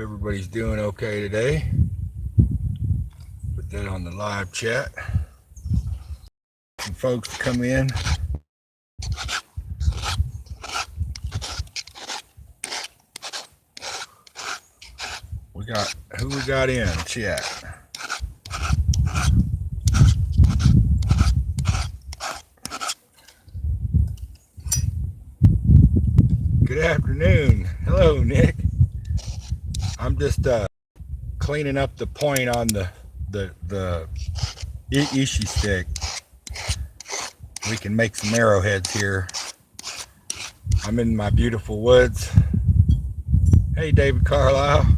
everybody's doing okay today. Put that on the live chat. Some folks come in. Who we got in chat? Good afternoon. Hello, Nick. I'm just cleaning up the point on the Ishi stick. We can make some arrowheads here. I'm in my beautiful woods. Hey, David Carlisle.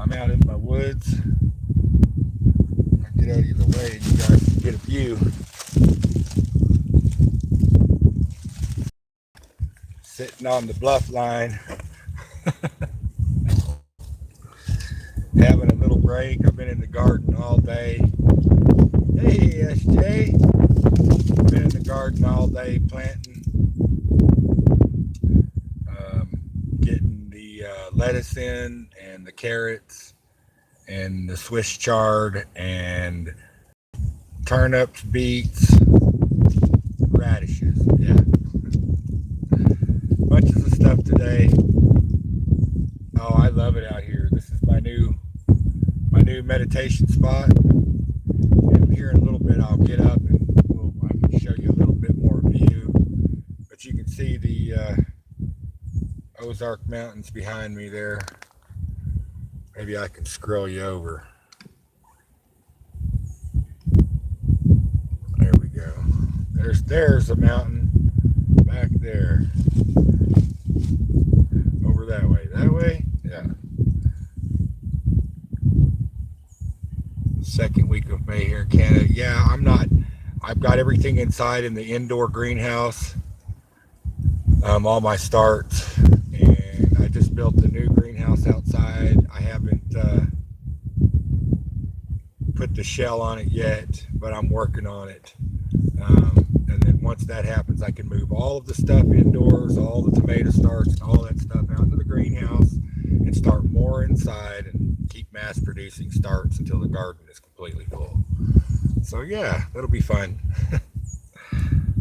I'm out in my woods. I'll get out of the way and you guys can get a view. Sitting on the bluff line. Having a little break. I've been in the garden all day. Hey, SJ. Been in the garden all day planting. Getting the lettuce in and the carrots and the Swiss chard and turnips, beets, radishes. Yeah. Bunches of stuff today. Oh, I love it out here. This is my new meditation spot. And here in a little bit I'll get up and I can show you a little bit more view. But you can see the Ozark Mountains behind me there. Maybe I can scroll you over. There we go. There's a mountain back there. Over that way. That way? Yeah. Second week of May here in Canada. Yeah, I've got everything inside in the indoor greenhouse. All my starts. And I just built a new greenhouse outside. I haven't put the shell on it yet, but I'm working on it. And then once that happens, I can move all of the stuff indoors, all the tomato starts and all that stuff out to the greenhouse and start more inside and keep mass producing starts until the garden is completely full. So yeah, that'll be fun.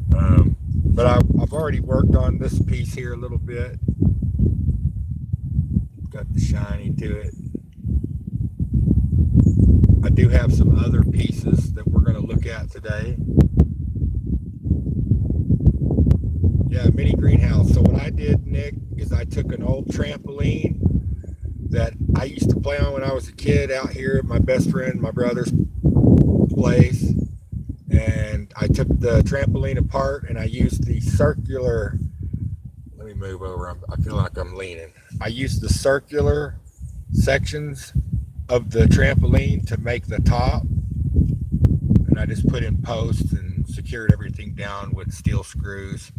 But I've already worked on this piece here a little bit. Got the shiny to it. I do have some other pieces that we're going to look at today. Yeah, mini greenhouse. So what I did, Nick, is I took an old trampoline that I used to play on when I was a kid out here at my best friend, my brother's place. And I took the trampoline apart and I used the circular, let me move over, I feel like I'm leaning. I used the circular sections of the trampoline to make the top. And I just put in posts and secured everything down with steel screws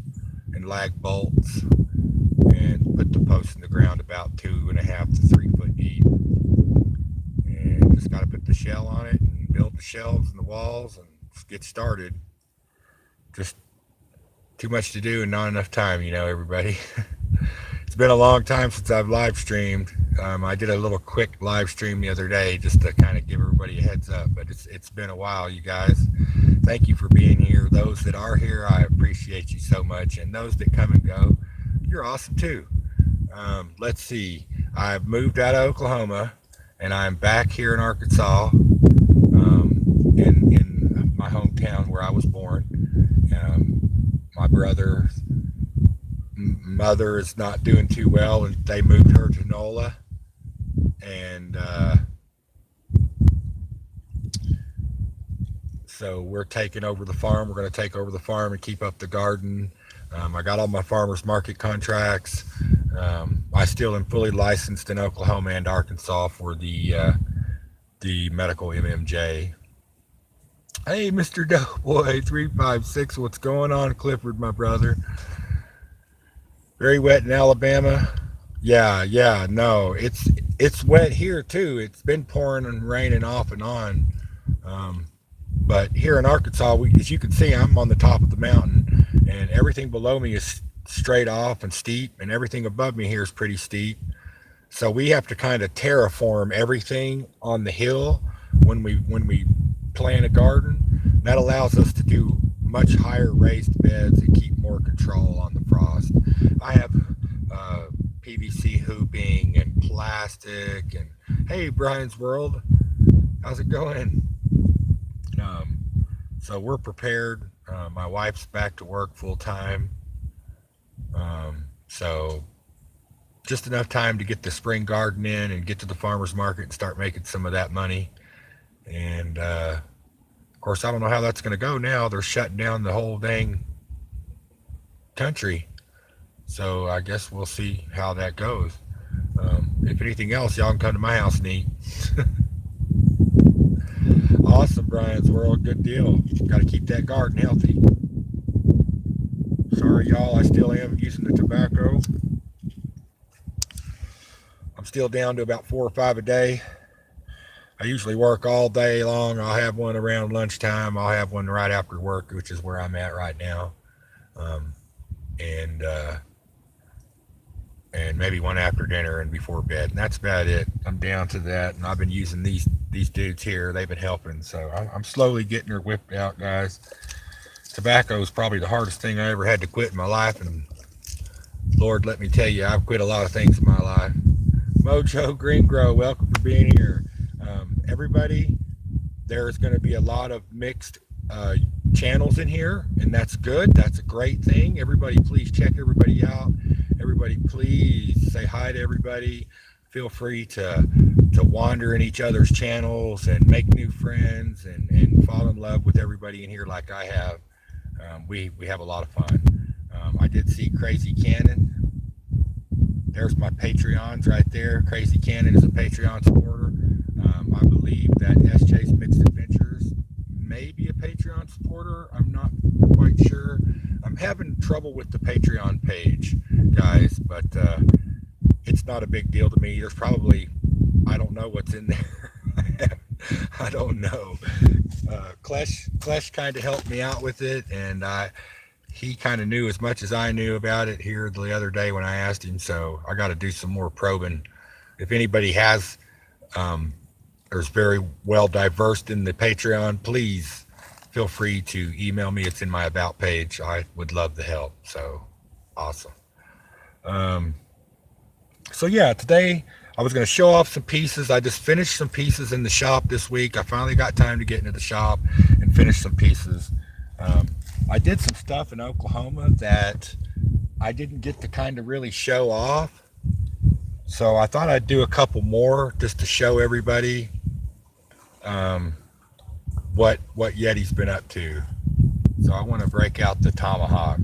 and lag bolts and put the posts in the ground about 2.5 to 3 foot deep. And just got to put the shell on it and build the shelves and the walls and get started. Just too much to do and not enough time, everybody. It's been a long time since I've live streamed. I did a little quick live stream the other day just to kind of give everybody a heads up, but it's been a while, you guys. Thank you for being here. Those that are here, I appreciate you so much, and those that come and go, you're awesome too. Let's see. I've moved out of Oklahoma and I'm back here in Arkansas, in my hometown where I was born. My brother's mother is not doing too well, and they moved her to NOLA, and so we're taking over the farm. We're going to take over the farm and keep up the garden. I got all my farmers market contracts. I still am fully licensed in Oklahoma and Arkansas for the medical MMJ. Hey, Mr. Doughboy 356, what's going on, Clifford, my brother? Very wet in Alabama. Yeah, no, it's wet here too. It's been pouring and raining off and on. But here in Arkansas, as you can see, I'm on the top of the mountain, and everything below me is straight off and steep, and everything above me here is pretty steep. So we have to kind of terraform everything on the hill when we plant a garden. That allows us to do much higher raised beds and keep more control on the frost. I have uh, PVC hooping and plastic and hey, Brian's World, how's it going? Um, so we're prepared. My wife's back to work full time. So just enough time to get the spring garden in and get to the farmer's market and start making some of that money. And of course, I don't know how that's going to go now. They're shutting down the whole dang country. So I guess we'll see how that goes. If anything else, y'all can come to my house and eat. Awesome, Brian's World. Good deal. Got to keep that garden healthy. Sorry, y'all. I still am using the tobacco. I'm still down to about 4 or 5 a day. I usually work all day long. I'll have one around lunchtime. I'll have one right after work, which is where I'm at right now. Um, and and maybe one after dinner and before bed. And that's about it. I'm down to that. And I've been using these dudes here. They've been helping. So I'm slowly getting her whipped out, guys. Tobacco is probably the hardest thing I ever had to quit in my life. And Lord, let me tell you, I've quit a lot of things in my life. Mojo Green Grow, welcome for being here. Everybody, there's going to be a lot of mixed channels in here, and that's good. That's a great thing. Everybody, please check everybody out. Everybody, please say hi to everybody. Feel free to wander in each other's channels and make new friends and fall in love with everybody in here like I have. We have a lot of fun. I did see Crazy Cannon. There's my Patreons right there. Crazy Cannon is a Patreon supporter. I believe that SJ's Mixed Adventures may be a Patreon supporter. I'm not quite sure. I'm having trouble with the Patreon page, guys, but it's not a big deal to me. There's probably, I don't know what's in there. I don't know. Klesh kind of helped me out with it, and he kind of knew as much as I knew about it here the other day when I asked him, so I got to do some more probing. If anybody has or is very well diverse in the Patreon, please feel free to email me. It's in my about page. I would love the help. So awesome. So yeah, today I was going to show off some pieces. I just finished some pieces in the shop this week. I finally got time to get into the shop and finish some pieces. I did some stuff in Oklahoma that I didn't get to kind of really show off. So I thought I'd do a couple more just to show everybody what Yeti's been up to. So I want to break out the tomahawk.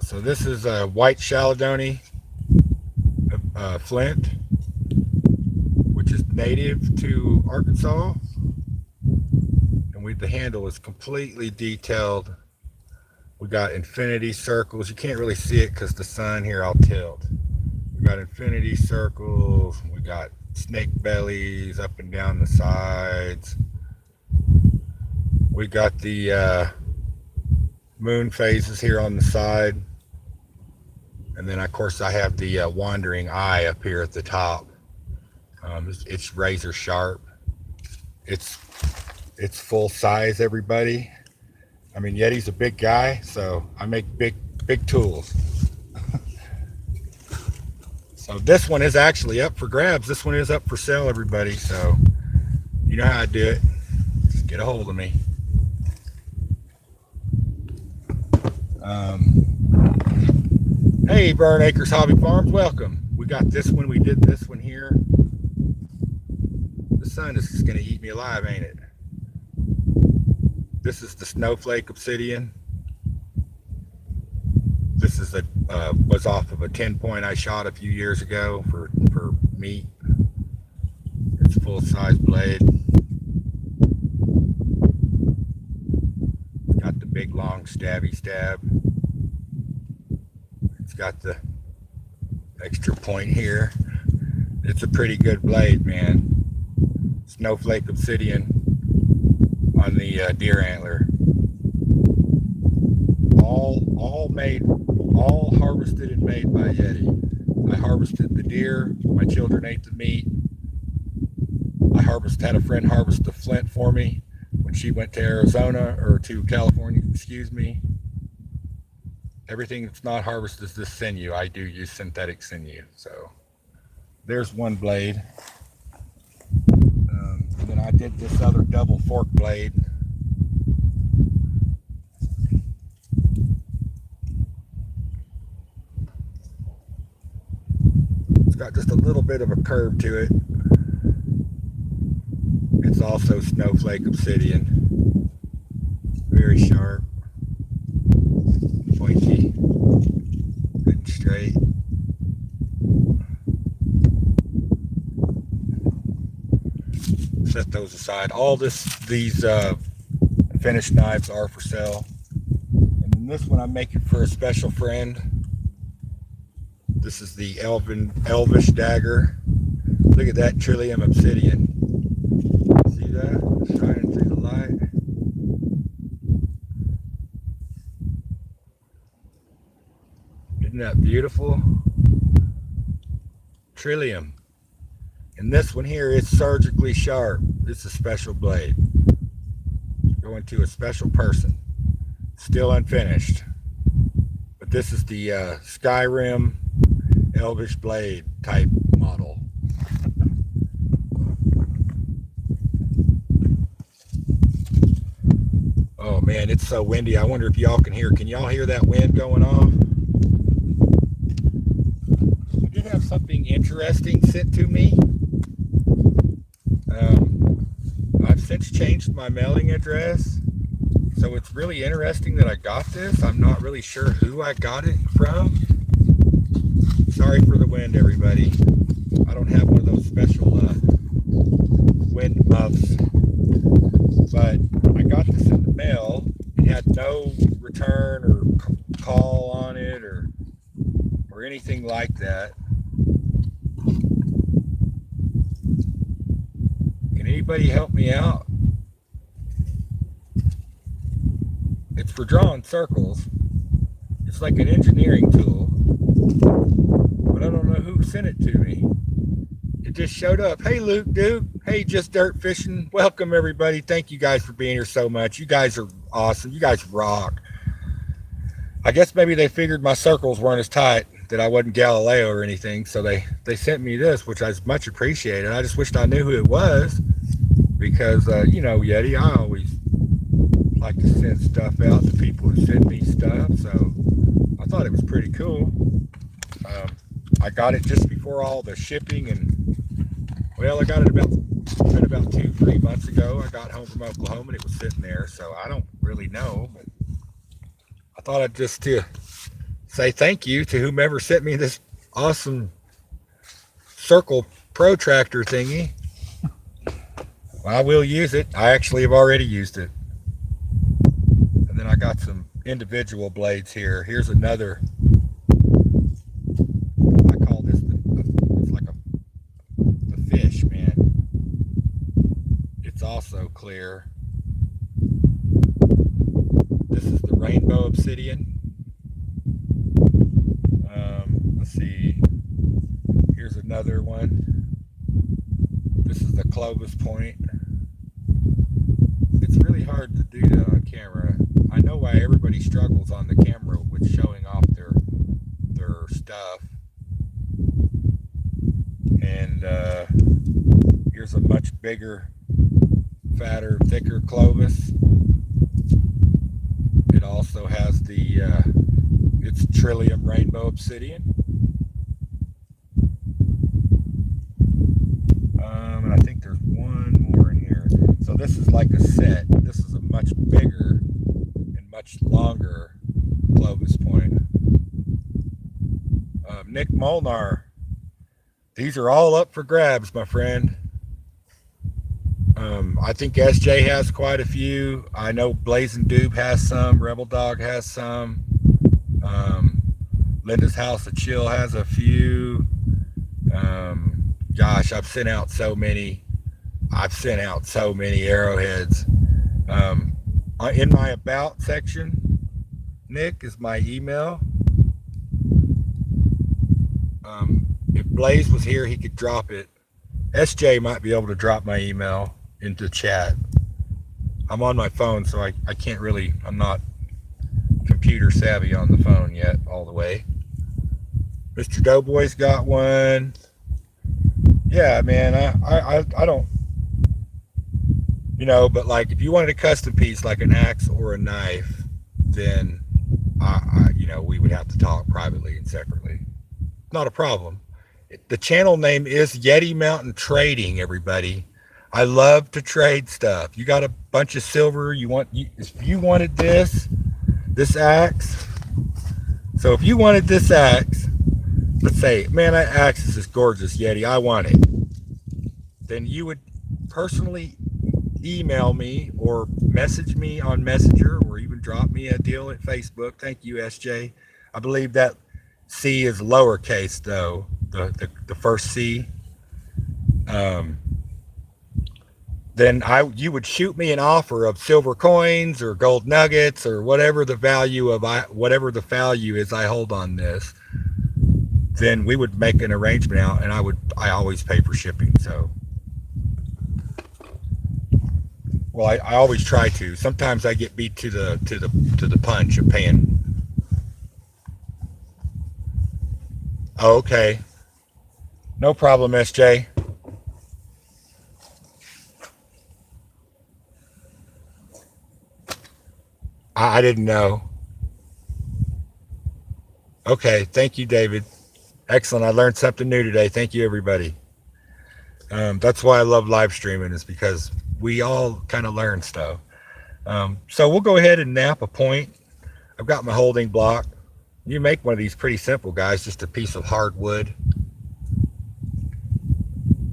So this is a white Chaladoni flint, which is native to Arkansas. And the handle is completely detailed. We got infinity circles. You can't really see it because the sun here, I'll tilt. We got infinity circles. We got snake bellies up and down the sides. We got the moon phases here on the side. And then, of course, I have the wandering eye up here at the top. It's razor sharp. It's full size, everybody. I mean, Yeti's a big guy, so I make big tools. So this one is actually up for grabs. This one is up for sale, everybody. So you know how I do it. Just get a hold of me. Hey, Burn Acres Hobby Farms, welcome. We got this one. We did this one here. The sun is just going to eat me alive, ain't it? This is the snowflake obsidian. This is was off of a 10-point I shot a few years ago for meat. It's a full-size blade. Got the big long stabby stab. It's got the extra point here. It's a pretty good blade, man. Snowflake obsidian on the deer antler. all made, all harvested and made by Yeti. I harvested the deer. My children ate the meat. Had a friend harvest the flint for me when she went to Arizona or to California, excuse me. Everything that's not harvested is this sinew. I do use synthetic sinew. So there's one blade. And then I did this other double fork blade. It's got just a little bit of a curve to it. It's also snowflake obsidian. Very sharp, pointy, good and straight. Set those aside. All these finished knives are for sale. And then this one I'm making for a special friend. This is the Elvish dagger. Look at that trillium obsidian. See that? Shining through the light. Isn't that beautiful? Trillium. And this one here is surgically sharp. It's a special blade. Going to a special person. Still unfinished. But this is the Skyrim Elvish blade type model. Oh man, it's so windy. I wonder if y'all can hear. Can y'all hear that wind going off? I did have something interesting sent to me. I've since changed my mailing address, so it's really interesting that I got this. I'm not really sure who I got it from. Sorry for the wind, everybody. I don't have one of those special wind muffs, but I got this in the mail. It had no return or call on it or anything like that. Can anybody help me out? It's for drawing circles. It's like an engineering tool, but I don't know who sent it to me. It just showed up. Hey, Luke Duke. Hey, Just Dirt Fishing. Welcome, everybody. Thank you guys for being here so much. You guys are awesome. You guys rock. I guess maybe they figured my circles weren't as tight, that I wasn't Galileo or anything, so they sent me this, which I much appreciated. I just wished I knew who it was, because you know, Yeti, I always like to send stuff out to people who send me stuff, so I thought it was pretty cool. I got it just before all the shipping, and well, I got it about 2-3 months ago. I got home from Oklahoma and it was sitting there, so I don't really know, but I thought I'd just say thank you to whomever sent me this awesome circle protractor thingy. Well, I will use it. I actually have already used it. And then I got some individual blades here. Here's another. I call this it's like the fish, man. It's also clear. This is the rainbow obsidian. Let's see. Here's another one. This is the Clovis point. It's really hard to do that on camera. I know why everybody struggles on the camera with showing off their stuff. And here's a much bigger, fatter, thicker Clovis. It also has it's Trillium Rainbow Obsidian. And I think there's one more in here. So this is like a set. This is a much bigger and much longer Clovis point. Nick Molnar. These are all up for grabs, my friend. I think SJ has quite a few. I know Blazing Doob has some. Rebel Dog has some. Linda's House of Chill has a few. Gosh, I've sent out so many arrowheads. In my about section, Nick, is my email. If Blaze was here, he could drop it. SJ might be able to drop my email into chat. I'm on my phone, so I can't really, I'm not computer savvy on the phone yet all the way. Mr. Doughboy's got one. Yeah, man, I don't, but like if you wanted a custom piece like an axe or a knife, then we would have to talk privately and separately. Not a problem. The channel name is Yeti Mountain Trading, everybody. I love to trade stuff. You got a bunch of silver, if you wanted this axe. So if you wanted this axe, let's say, man, that axe is this gorgeous, Yeti, I want it. Then you would personally email me or message me on Messenger, or even drop me a deal at Facebook. Thank you, SJ. I believe that C is lowercase though, the first C. Then you would shoot me an offer of silver coins or gold nuggets or whatever the value is I hold on this. Then we would make an arrangement out, and I always pay for shipping. So, well, I always try to. Sometimes I get beat to the punch of paying. Oh, okay, no problem, SJ. I didn't know. Okay, thank you, David. Excellent. I learned something new today. Thank you, everybody. That's why I love live streaming, is because we all kind of learn stuff. So we'll go ahead and nap a point. I've got my holding block. You make one of these pretty simple, guys, just a piece of hardwood.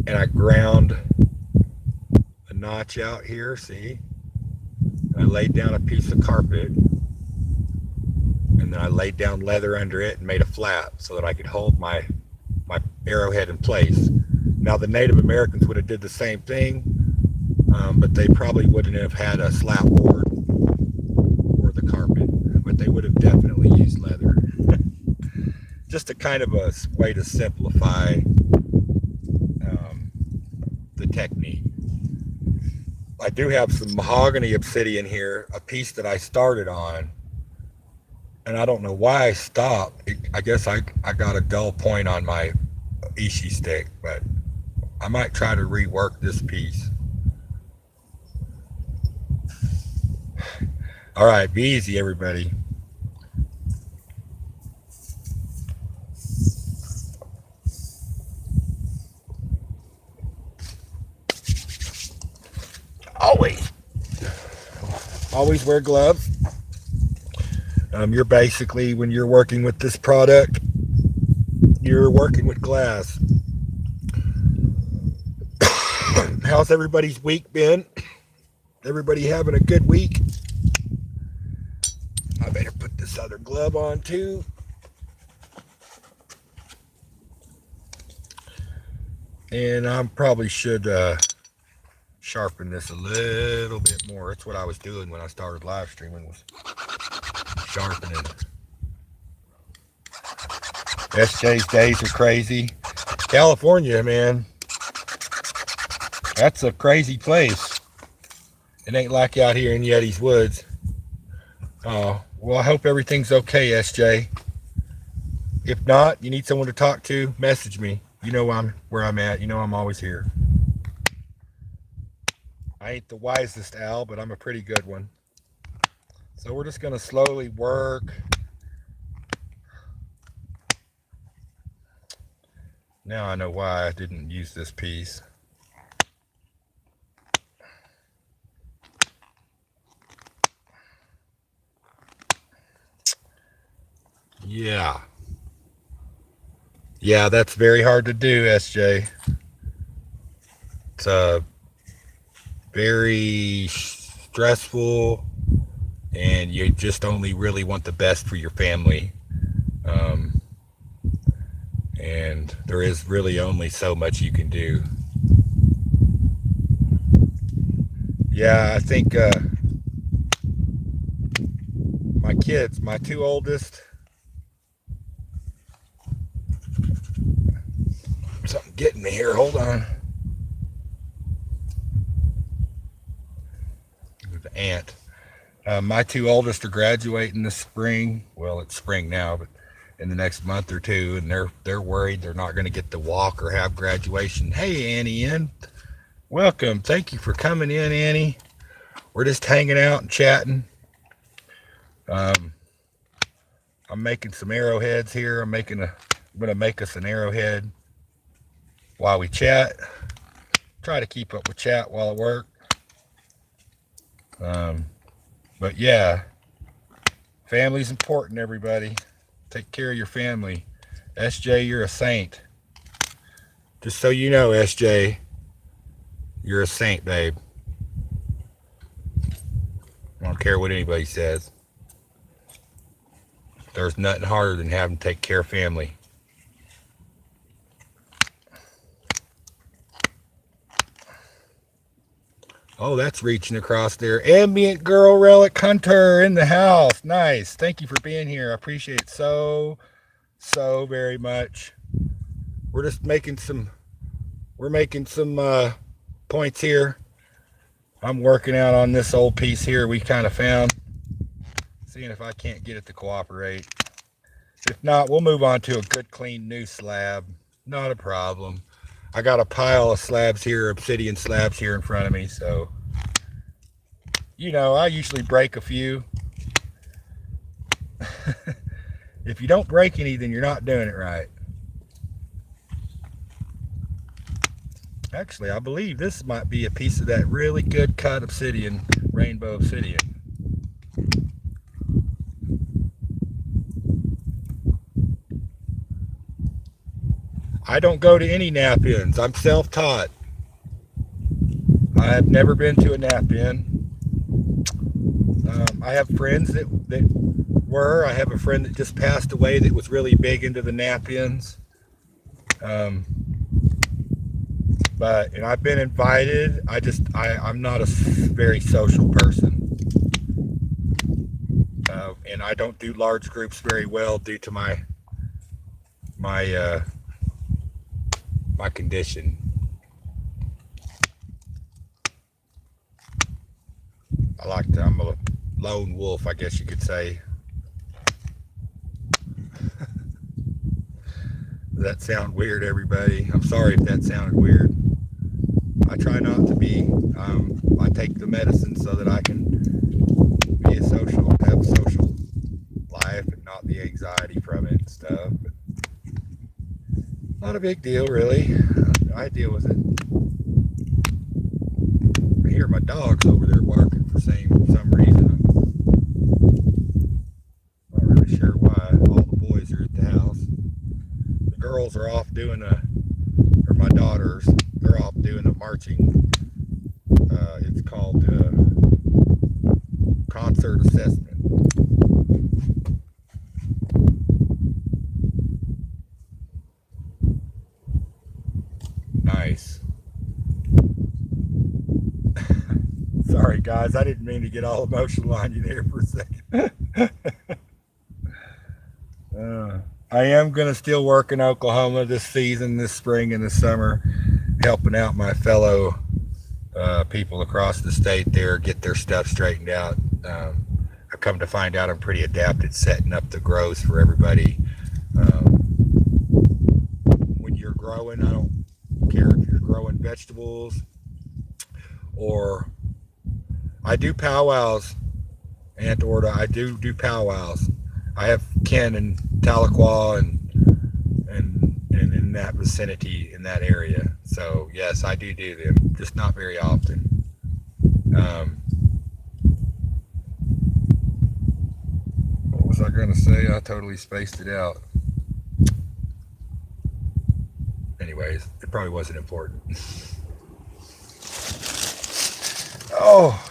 And I ground a notch out here, see? I laid down a piece of carpet, and then I laid down leather under it and made a flap so that I could hold my arrowhead in place. Now the Native Americans would have did the same thing, but they probably wouldn't have had a slap board or the carpet, but they would have definitely used leather. Just a kind of a way to simplify the technique. I do have some mahogany obsidian here, a piece that I started on, and I don't know why I stopped. I guess I got a dull point on my Ishi stick, but I might try to rework this piece. All right, be easy, everybody. Always wear gloves. You're basically, when you're working with this product, you're working with glass. How's everybody's week been? Everybody having a good week? I better put this other glove on too. And I probably should sharpen this a little bit more. That's what I was doing when I started live streaming, was sharpening. SJ's days are crazy. California, man, that's a crazy place. It ain't like out here in Yeti's Woods. Oh, well, I hope everything's okay, SJ. If not, you need someone to talk to, message me. You know where I'm at. You know I'm always here. I ain't the wisest owl, but I'm a pretty good one. So we're just going to slowly work. Now I know why I didn't use this piece. Yeah. Yeah, that's very hard to do, SJ. It's very stressful, and you just only really want the best for your family. And there is really only so much you can do. Yeah, I think my kids, my two oldest. Something getting me here. Hold on. The ant. My two oldest are graduating this spring. Well, it's spring now, but in the next month or two, and they're worried they're not going to get to walk or have graduation. Hey, Annie, in. Welcome. Thank you for coming in, Annie. We're just hanging out and chatting. I'm making some arrowheads here. I'm going to make us an arrowhead while we chat. Try to keep up with chat while I work. But yeah, family's important, everybody. Take care of your family. SJ, you're a saint. Just so you know, SJ, you're a saint, babe. I don't care what anybody says. There's nothing harder than having to take care of family. Oh, that's reaching across there. Ambient Girl Relic Hunter in the house. Nice. Thank you for being here. I appreciate it so very much. We're just making some points here. I'm working out on this old piece here we kind of found. Seeing if I can't get it to cooperate. If not, we'll move on to a good, clean, new slab. Not a problem. I got a pile of slabs here, obsidian slabs here in front of me, so, you know, I usually break a few. If you don't break any, then you're not doing it right. Actually, I believe this might be a piece of that really good cut obsidian, rainbow obsidian. I don't go to any Knapp inns. I'm self-taught. I have never been to a Knapp inn. I have friends that were. I have a friend that just passed away that was really big into the Knapp inns. And I've been invited. I'm not a very social person. And I don't do large groups very well due to my condition. I'm a lone wolf, I guess you could say. Does that sound weird, everybody? I'm sorry if that sounded weird. I try not to be. I take the medicine so that I can have a social life and not the anxiety from it and stuff. But not a big deal, really. I deal with it. I hear my dogs over there barking for some reason. I'm not really sure why. All the boys are at the house. The girls are off doing or my daughters, they're off doing a marching. It's called concert assessment. Nice. Sorry, guys. I didn't mean to get all emotional on you there for a second. I am going to still work in Oklahoma this season, this spring and this summer, helping out my fellow people across the state there get their stuff straightened out. I come to find out I'm pretty adept at setting up the grows for everybody. When you're growing, I don't care if you're growing vegetables or I do powwows, Aunt Orta. I do powwows. I have kin in Tahlequah and in that vicinity, in that area. So yes, I do them, just not very often. What was I going to say? I totally spaced it out. Anyways, it probably wasn't important. Oh,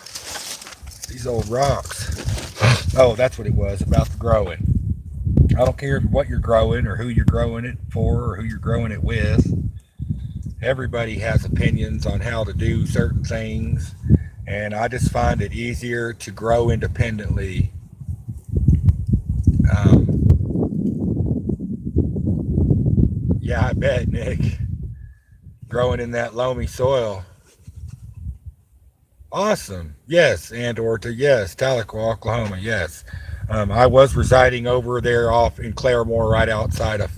these old rocks. Oh, that's what it was, about the growing. I don't care what you're growing or who you're growing it for or who you're growing it with. Everybody has opinions on how to do certain things, and I just find it easier to grow independently Yeah, I bet, Nick. Growing in that loamy soil. Awesome. Yes, and Orta. Yes, Tahlequah, Oklahoma. Yes. I was residing over there off in Claremore, right outside of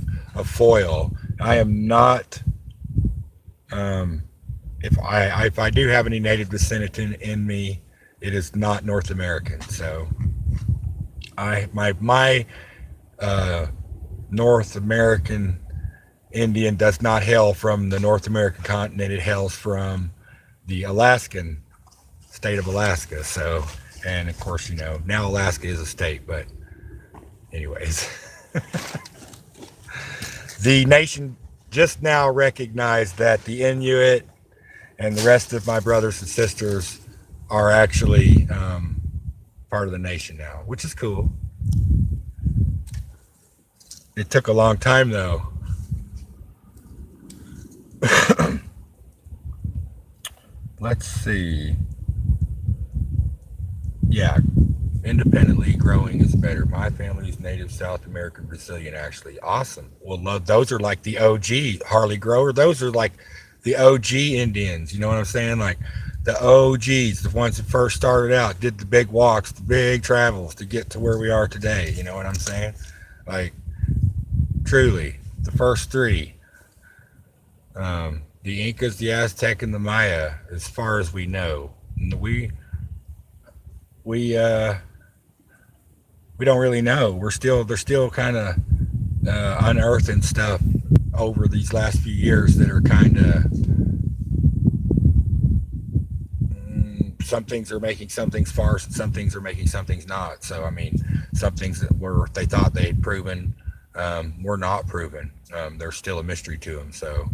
Foyle. I am not. Um, if I do have any native descent in me, it is not North American. So my uh, North American Indian does not hail from the North American continent. It hails from the Alaskan state of Alaska. So, and of course, now Alaska is a state, but anyways, the nation just now recognized that the Inuit and the rest of my brothers and sisters are actually part of the nation now, which is cool. It took a long time though. Let's see. Yeah, independently growing is better. My family is native South American Brazilian, actually. Awesome. Well, those are like the OG Harley Grower. Those are like the OG Indians. You know what I'm saying? Like the OGs, the ones that first started out, did the big walks, the big travels to get to where we are today. You know what I'm saying? Like, truly, the first three. The Incas, the Aztec, and the Maya, as far as we know. We we don't really know. They're still kind of unearthing stuff over these last few years that are kind of some things are making some things farce and some things are making some things not. So I mean, some things that were they thought they had proven were not proven. There's still a mystery to them. So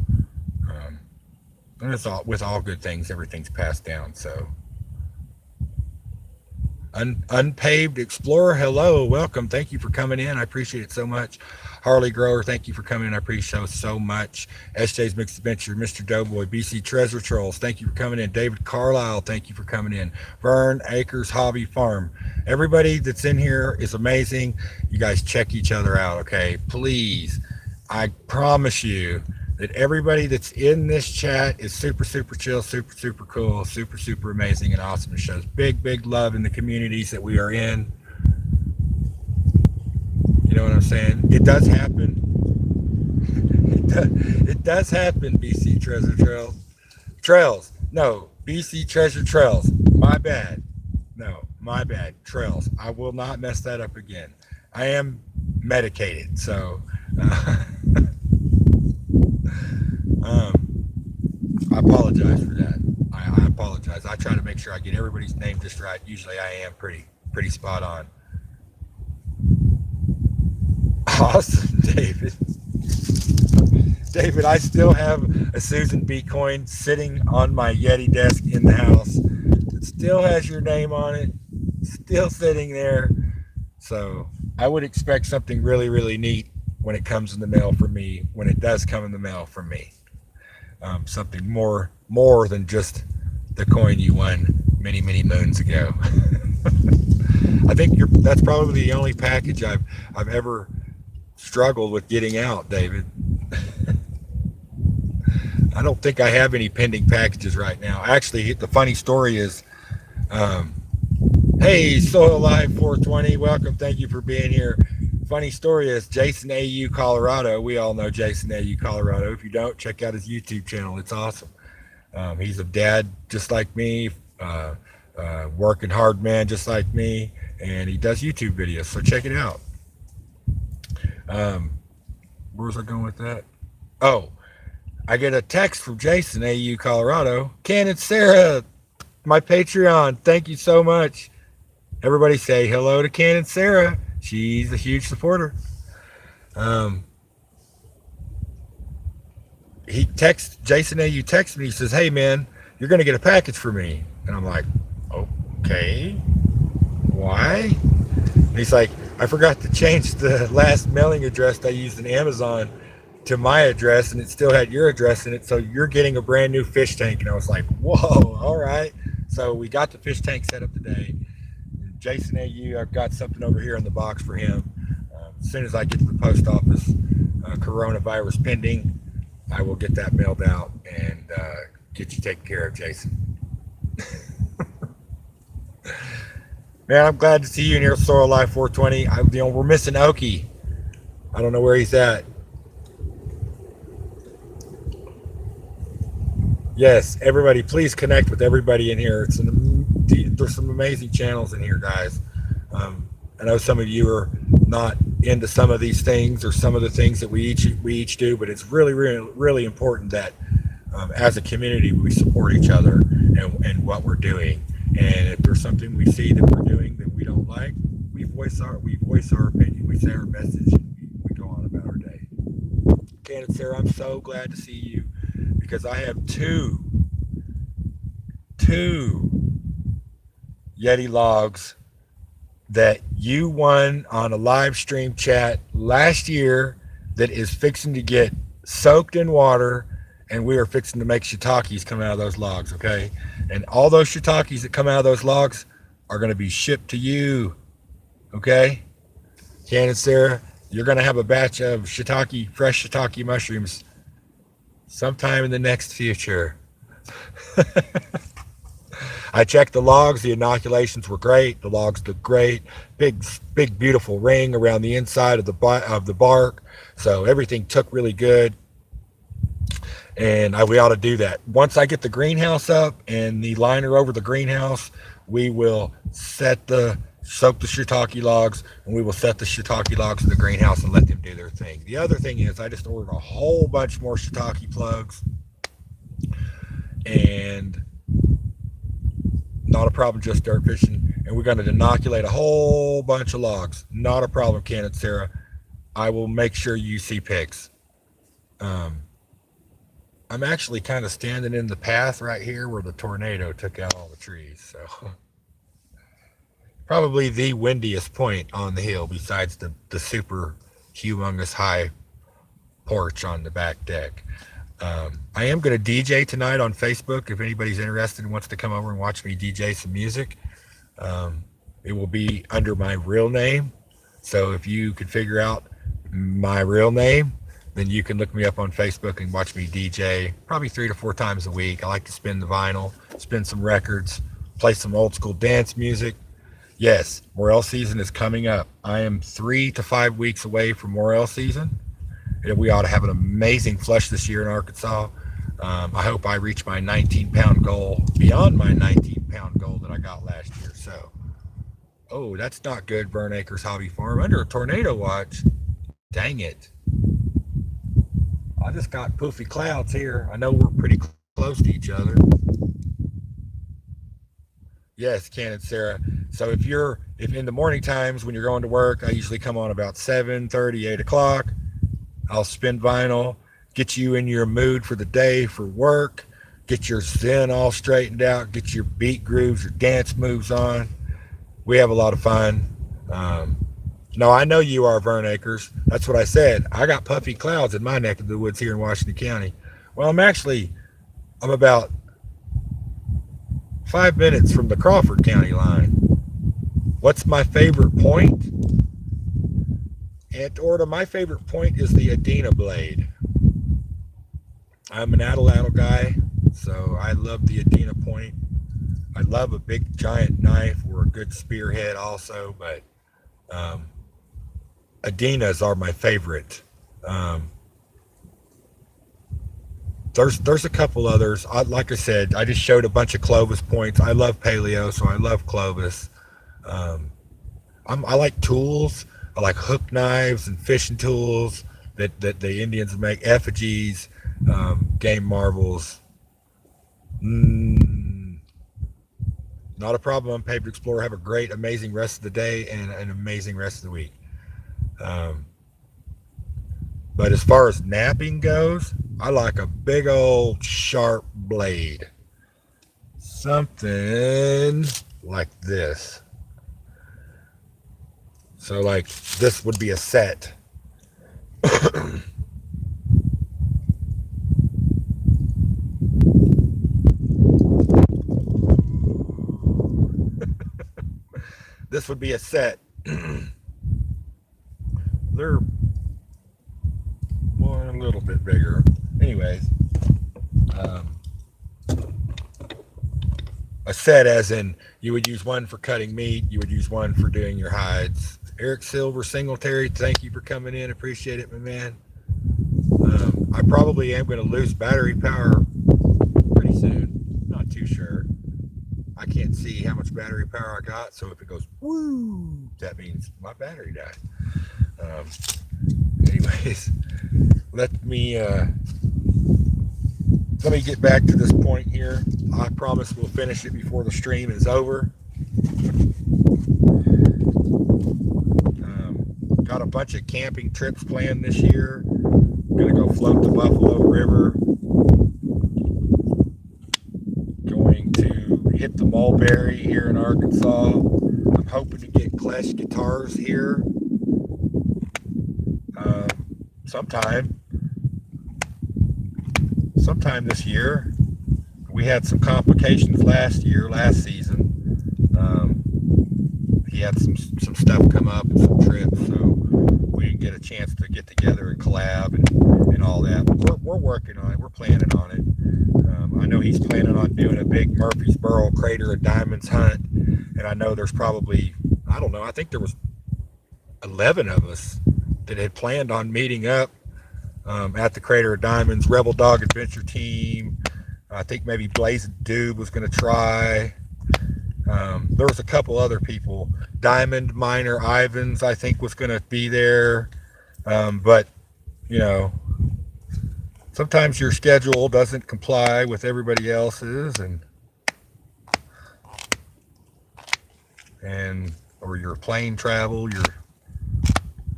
and it's all with all good things, everything's passed down. So Unpaved Explorer, hello, welcome. Thank you for coming in. I appreciate it so much. Harley Grower, thank you for coming in. I appreciate it so much. SJ's Mixed Adventure, Mr. Doughboy, BC Treasure Trolls, thank you for coming in. David Carlisle, thank you for coming in. Vern Acres Hobby Farm. Everybody that's in here is amazing. You guys check each other out, okay? Please, I promise you that everybody that's in this chat is super, super chill, super, super cool, super, super amazing and awesome. It shows big, big love in the communities that we are in. You know what I'm saying? It does happen. It does happen, BC Treasure Trails. No, BC Treasure Trails. My bad. No, my bad. Trails. I will not mess that up again. I am medicated, so... I apologize for that. I apologize. I try to make sure I get everybody's name just right. Usually I am pretty spot on. Awesome, David. David, I still have a Susan B. coin sitting on my Yeti desk in the house. It still has your name on it. Still sitting there. So I would expect something really, really neat when it comes in the mail from me, when it does come in the mail from me. Something more than just the coin you won many, many moons ago. I think that's probably the only package I've ever struggled with getting out, David. I don't think I have any pending packages right now. Actually, the funny story is, hey, Soil Live 420, welcome. Thank you for being here. Funny story is Jason AU Colorado. We all know Jason AU Colorado. If you don't, check out his YouTube channel. It's awesome. He's a dad just like me, working hard man just like me, and he does YouTube videos. So check it out. Where was I going with that? Oh, I get a text from Jason AU Colorado. Ken and Sarah, my Patreon. Thank you so much. Everybody say hello to Ken and Sarah. She's a huge supporter. He texts Jason AU texts me. He says, "Hey man, you're gonna get a package for me." And I'm like, "Okay, why?" And he's like, "I forgot to change the last mailing address I used in Amazon to my address, and it still had your address in it. So you're getting a brand new fish tank." And I was like, "Whoa, all right." So we got the fish tank set up today. Jason AU, I've got something over here in the box for him. as soon as I get to the post office, coronavirus pending, I will get that mailed out and get you taken care of, Jason. Man, I'm glad to see you in here, Soil Life 420. We're missing Okie. I don't know where he's at. Yes, everybody, please connect with everybody in here. There's some amazing channels in here, guys. I know some of you are not into some of these things or some of the things that we each do, but it's really, really, really important that as a community we support each other and what we're doing. And if there's something we see that we're doing that we don't like, we voice our opinion, we say our message, and we go on about our day. Ken and Sarah, I'm so glad to see you because I have two Yeti logs that you won on a live stream chat last year that is fixing to get soaked in water, and we are fixing to make shiitakes come out of those logs, okay? And all those shiitakes that come out of those logs are going to be shipped to you, okay? Ken and Sarah, you're going to have a batch of fresh shiitake mushrooms sometime in the next future. I checked the logs. The inoculations were great. The logs look great. Big, beautiful ring around the inside of the bark. So everything took really good. And we ought to do that. Once I get the greenhouse up and the liner over the greenhouse, we will soak the shiitake logs, and we will set the shiitake logs in the greenhouse and let them do their thing. The other thing is I just ordered a whole bunch more shiitake plugs, and not a problem, just dirt fishing. And we're going to inoculate a whole bunch of logs. Not a problem, Ken and Sarah. I will make sure you see pics. I'm actually kind of standing in the path right here where the tornado took out all the trees. So probably the windiest point on the hill besides the super humongous high porch on the back deck. I am going to DJ tonight on Facebook. If anybody's interested and wants to come over and watch me DJ some music, it will be under my real name. So if you could figure out my real name, then you can look me up on Facebook and watch me DJ probably 3 to 4 times a week. I like to spin the vinyl, spin some records, play some old school dance music. Yes, morel season is coming up. I am 3 to 5 weeks away from morel season. We ought to have an amazing flush this year in Arkansas. I hope I reach my 19-pound goal, beyond my 19-pound goal that I got last year. So, oh, that's not good, Burn Acres Hobby Farm. Under a tornado watch. Dang it. I just got poofy clouds here. I know we're pretty close to each other. Yes, Ken and Sarah. So if in the morning times when you're going to work, I usually come on about 7:30, 8 o'clock. I'll spin vinyl, get you in your mood for the day, for work, get your zen all straightened out, get your beat grooves, your dance moves on. We have a lot of fun. No, I know you are, Vern Acres. That's what I said. I got puffy clouds in my neck of the woods here in Washington County. Well, I'm about 5 minutes from the Crawford County line. What's my favorite point? Orta, my favorite point is the Adena blade. I'm an Atlatl guy, so I love the Adena point. I love a big giant knife or a good spearhead also, but Adenas are my favorite. There's a couple others. Like I said, I just showed a bunch of Clovis points. I love paleo, so I love Clovis. I like tools. I like hook knives and fishing tools that the Indians make, effigies, game marbles. Not a problem. I'm Paper Explorer. Have a great, amazing rest of the day and an amazing rest of the week. But as far as napping goes, I like a big old sharp blade. Something like this. So like this would be a set. This would be a set. they're one a little bit bigger. Anyways, a set as in you would use one for cutting meat, you would use one for doing your hides. Eric Silver Singletary, thank you for coming in. Appreciate it, my man. I probably am going to lose battery power pretty soon. Not too sure. I can't see how much battery power I got, so if it goes woo, that means my battery died. Anyways, let me get back to this point here. I promise we'll finish it before the stream is over. Got a bunch of camping trips planned this year. I'm gonna go float the Buffalo River. Going to hit the Mulberry here in Arkansas. I'm hoping to get Clash guitars here sometime this year. We had some complications last season. He had some stuff come up and some trips, so we didn't get a chance to get together and collab and all that. But we're working on it. We're planning on it. I know he's planning on doing a big Murfreesboro Crater of Diamonds hunt, and I know there's probably, I don't know, I think there was 11 of us that had planned on meeting up at the Crater of Diamonds. Rebel Dog Adventure Team. I think maybe Blazing Dude was going to try. There was a couple other people. Diamond Miner Ivans, I think, was going to be there. But, you know, sometimes your schedule doesn't comply with everybody else's, or your plane travel, your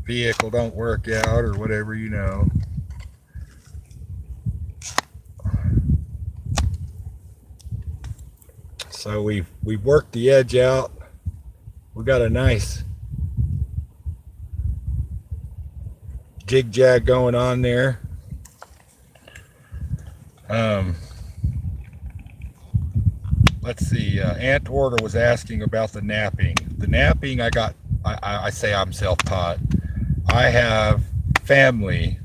vehicle don't work out, or whatever, you know. So we've worked the edge out. We got a nice jig jag going on there. Let's see. Ant Order was asking about the napping. The napping, I say I'm self-taught. I have family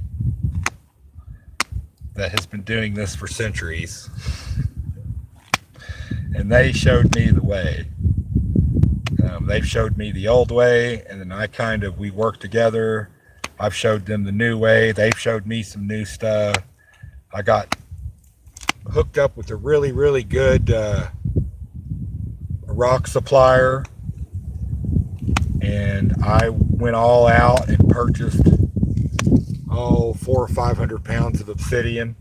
that has been doing this for centuries. And they showed me the way. They've showed me the old way, and then we worked together. I've showed them the new way. They've showed me some new stuff. I got hooked up with a really, really good rock supplier, and I went all out and purchased 400 or 500 pounds of obsidian.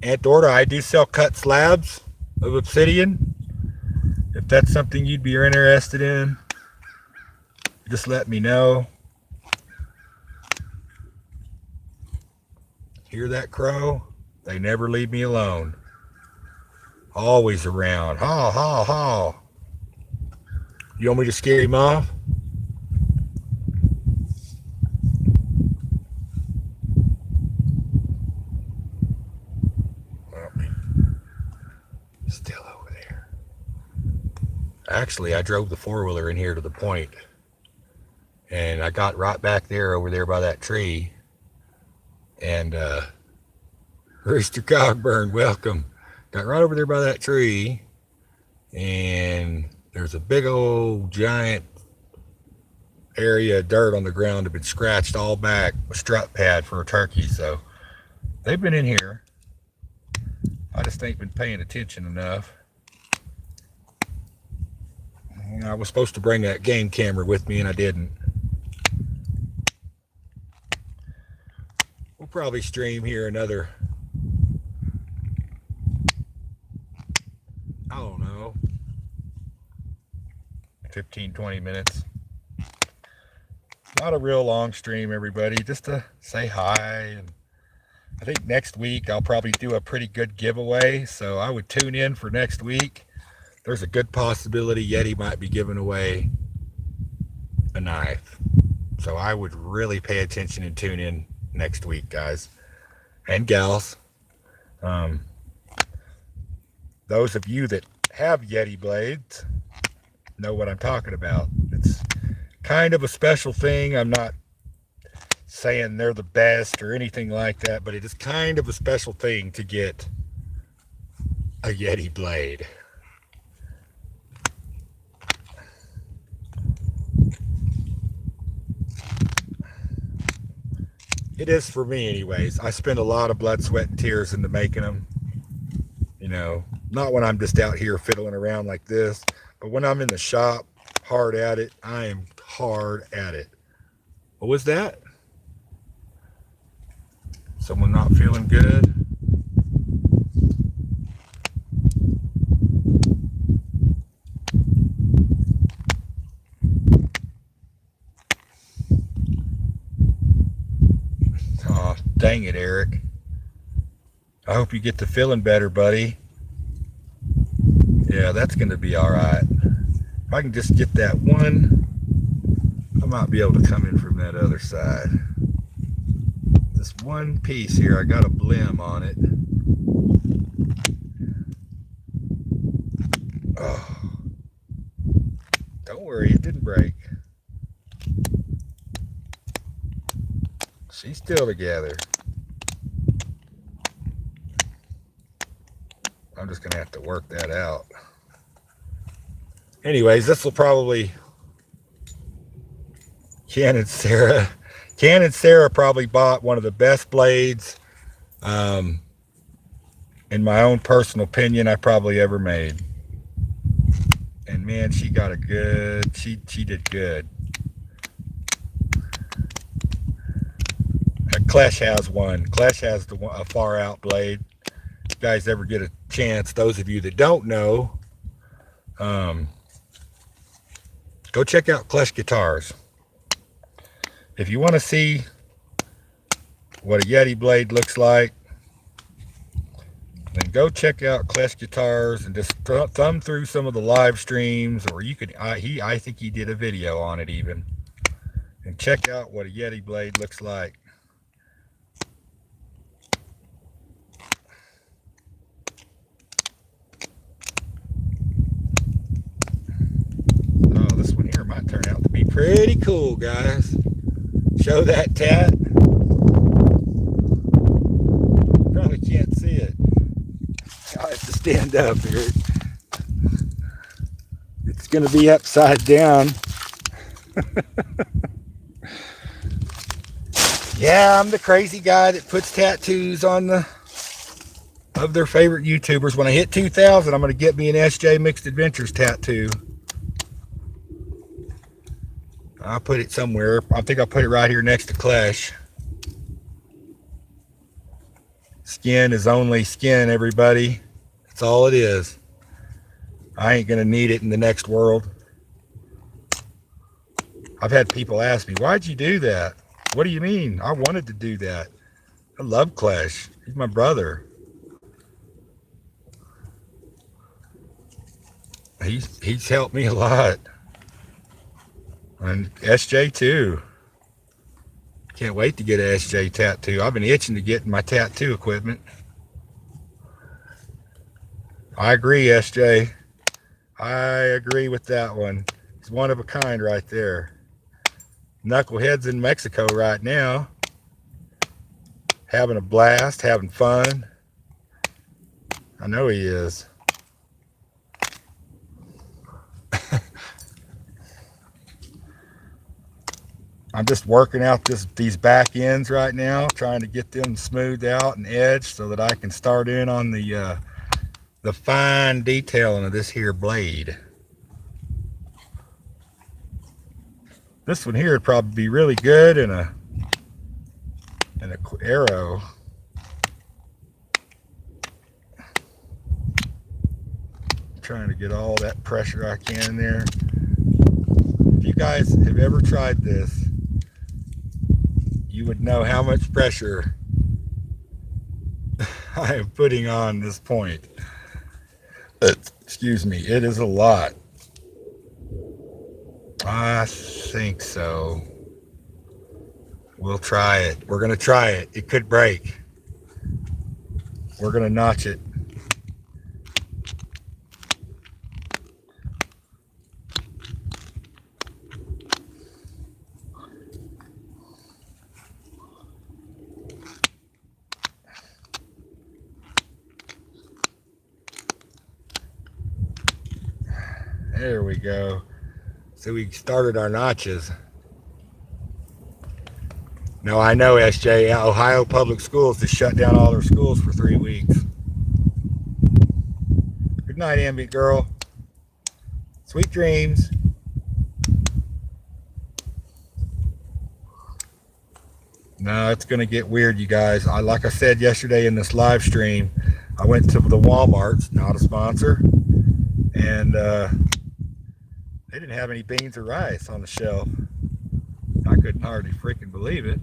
Ant Order, I do sell cut slabs of obsidian. If that's something you'd be interested in, just let me know. Hear that crow? They never leave me alone. Always around. Haw, haw, haw. You want me to scare him off? Still over there. Actually, I drove the four-wheeler in here to the point, and I got right back there over there by that tree, and Rooster Cogburn, welcome. Got right over there by that tree, and there's a big old giant area of dirt on the ground that had been scratched all back, a strut pad for a turkey. So they've been in here. I just ain't been paying attention enough. I was supposed to bring that game camera with me, and I didn't. We'll probably stream here another, I don't know, 15, 20 minutes. Not a real long stream, everybody, just to say hi. And I think next week I'll probably do a pretty good giveaway, so I would tune in for next week. There's a good possibility Yeti might be giving away a knife, so I would really pay attention and tune in next week, guys and gals. Those of you that have Yeti blades know what I'm talking about. It's kind of a special thing. I'm not saying they're the best or anything like that, but it is kind of a special thing to get a Yeti blade. It is for me anyways. I spend a lot of blood, sweat, and tears into making them. You know, not when I'm just out here fiddling around like this, but when I'm in the shop, hard at it. I am hard at it. What was that? Someone not feeling good? Oh, dang it, Eric. I hope you get to feeling better, buddy. Yeah, that's going to be all right. If I can just get that one, I might be able to come in from that other side. This one piece here, I got a blim on it. Oh, don't worry, it didn't break. She's still together. I'm just going to have to work that out. Anyways, this will probably... Ken and Sarah probably bought one of the best blades, in my own personal opinion, I probably ever made. And man, she got a good... She did good. Clash has one. Clash has a far out blade. If you guys ever get a chance, those of you that don't know, go check out Clash Guitars. If you want to see what a Yeti blade looks like, then go check out Clash Guitars and just thumb through some of the live streams, or you could, I think he did a video on it even, and check out what a Yeti blade looks like. Oh, this one here might turn out to be pretty cool, guys. Show that tat. Probably can't see it. I have to stand up here. It's going to be upside down. Yeah, I'm the crazy guy that puts tattoos on of their favorite YouTubers. When I hit 2,000, I'm going to get me an SJ Mixed Adventures tattoo. I'll put it somewhere. I think I'll put it right here next to Clash. Skin is only skin, everybody. That's all it is. I ain't gonna need it in the next world. I've had people ask me, why'd you do that? What do you mean? I wanted to do that. I love Clash. He's my brother. He's helped me a lot. And SJ too. Can't wait to get an SJ tattoo. I've been itching to get my tattoo equipment. I agree, SJ. I agree with that one. He's one of a kind right there. Knucklehead's in Mexico right now. Having a blast, having fun. I know he is. I'm just working out these back ends right now, trying to get them smoothed out and edged so that I can start in on the fine detailing of this here blade. This one here would probably be really good in a arrow. Trying to get all that pressure I can in there. If you guys have ever tried this, you would know how much pressure I am putting on this point. Excuse me, it is a lot. I think so. We'll try it. We're going to try it. It could break. We're going to notch it. There we go. So we started our notches. No, I know, SJ. Ohio Public Schools just shut down all their schools for 3 weeks. Good night, Ambient Girl. Sweet dreams. No, it's going to get weird, you guys. Like I said yesterday in this live stream, I went to the Walmart's, not a sponsor, and they didn't have any beans or rice on the shelf. I couldn't hardly freaking believe it.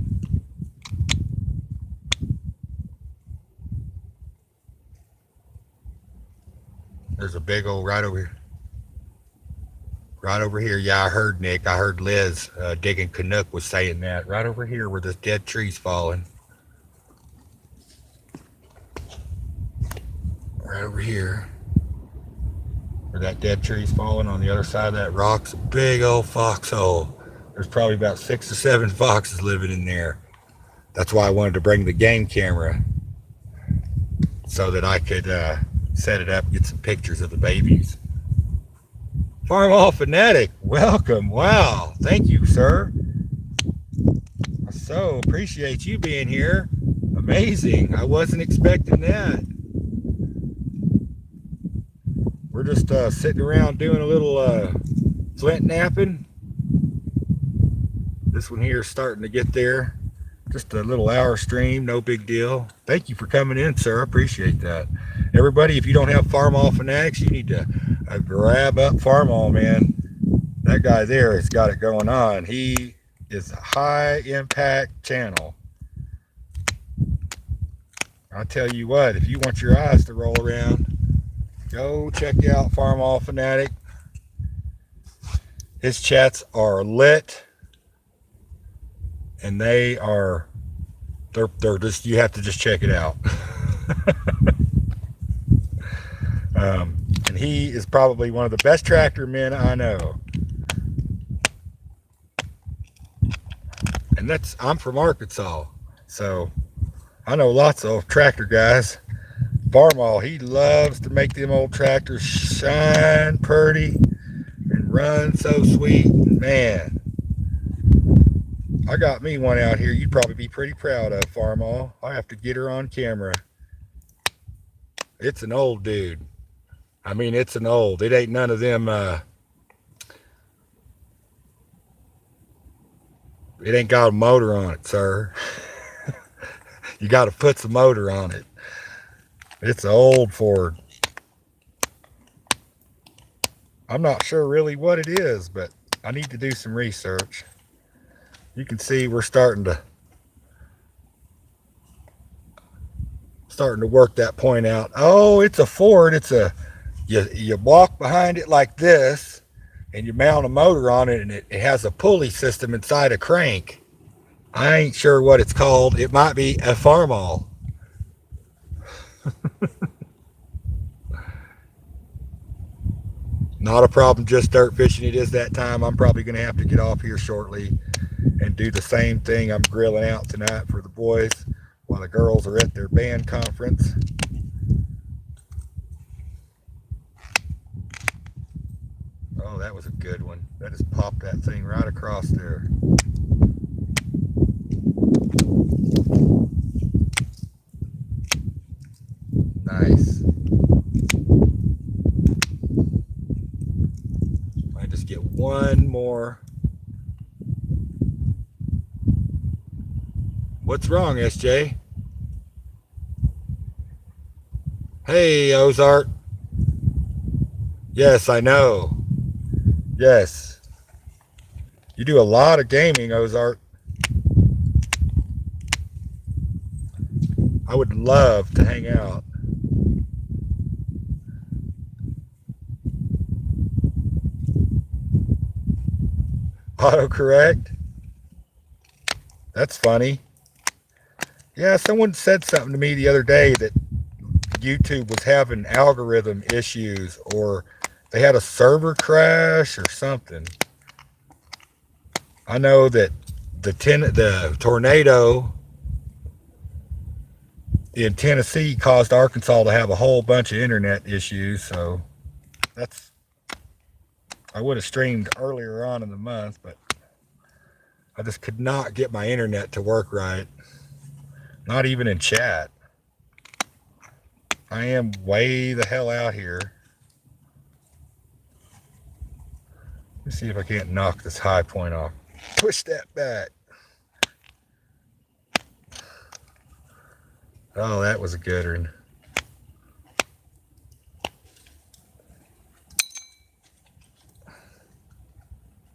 There's a big old right over here. Right over here. Yeah, I heard Nick. I heard Liz digging Canuck was saying that. Right over here where this dead tree's falling. Right over here. Where that dead tree's falling on the other side of that rock's a big old foxhole. There's probably about 6 or 7 foxes living in there. That's why I wanted to bring the game camera so that I could set it up and get some pictures of the babies. Farmall Fanatic, welcome. Wow, thank you, sir. I so appreciate you being here. Amazing. I wasn't expecting that. We're just sitting around doing a little flint napping. This one here is starting to get there. Just a little hour stream, no big deal. Thank you for coming in, sir. I appreciate that. Everybody, if you don't have Farmall Fanatics, you need to grab up Farmall, man. That guy there has got it going on. He is a high impact channel. I'll tell you what, if you want your eyes to roll around, go check out Farmall Fanatic. His chats are lit, and they're just, you have to just check it out. And he is probably one of the best tractor men I know. And I'm from Arkansas, so I know lots of tractor guys. Farmall, he loves to make them old tractors shine pretty and run so sweet. Man, I got me one out here you'd probably be pretty proud of, Farmall. I have to get her on camera. It's an old dude. I mean, it's an old. It ain't none of them. It ain't got a motor on it, sir. You got to put some motor on it. It's an old Ford. I'm not sure really what it is, but I need to do some research. You can see we're starting to work that point out. Oh, it's a Ford. It's a you walk behind it like this, and you mount a motor on it, and it has a pulley system inside a crank. I ain't sure what it's called. It might be a Farmall. Not a problem, just dirt fishing. It is that time. I'm probably going to have to get off here shortly and do the same thing. I'm grilling out tonight for the boys while the girls are at their band conference. Oh, that was a good one. That just popped that thing right across there. Nice. I just get one more. What's wrong, SJ? Hey, Ozark. Yes, I know. Yes. You do a lot of gaming, Ozark. I would love to hang out. Autocorrect? That's funny. Yeah, someone said something to me the other day that YouTube was having algorithm issues, or they had a server crash or something. I know that the tornado in Tennessee caused Arkansas to have a whole bunch of internet issues, so that's I would have streamed earlier on in the month, but I just could not get my internet to work right. Not even in chat. I am way the hell out here. Let's see if I can't knock this high point off. Push that back. Oh, that was a good one.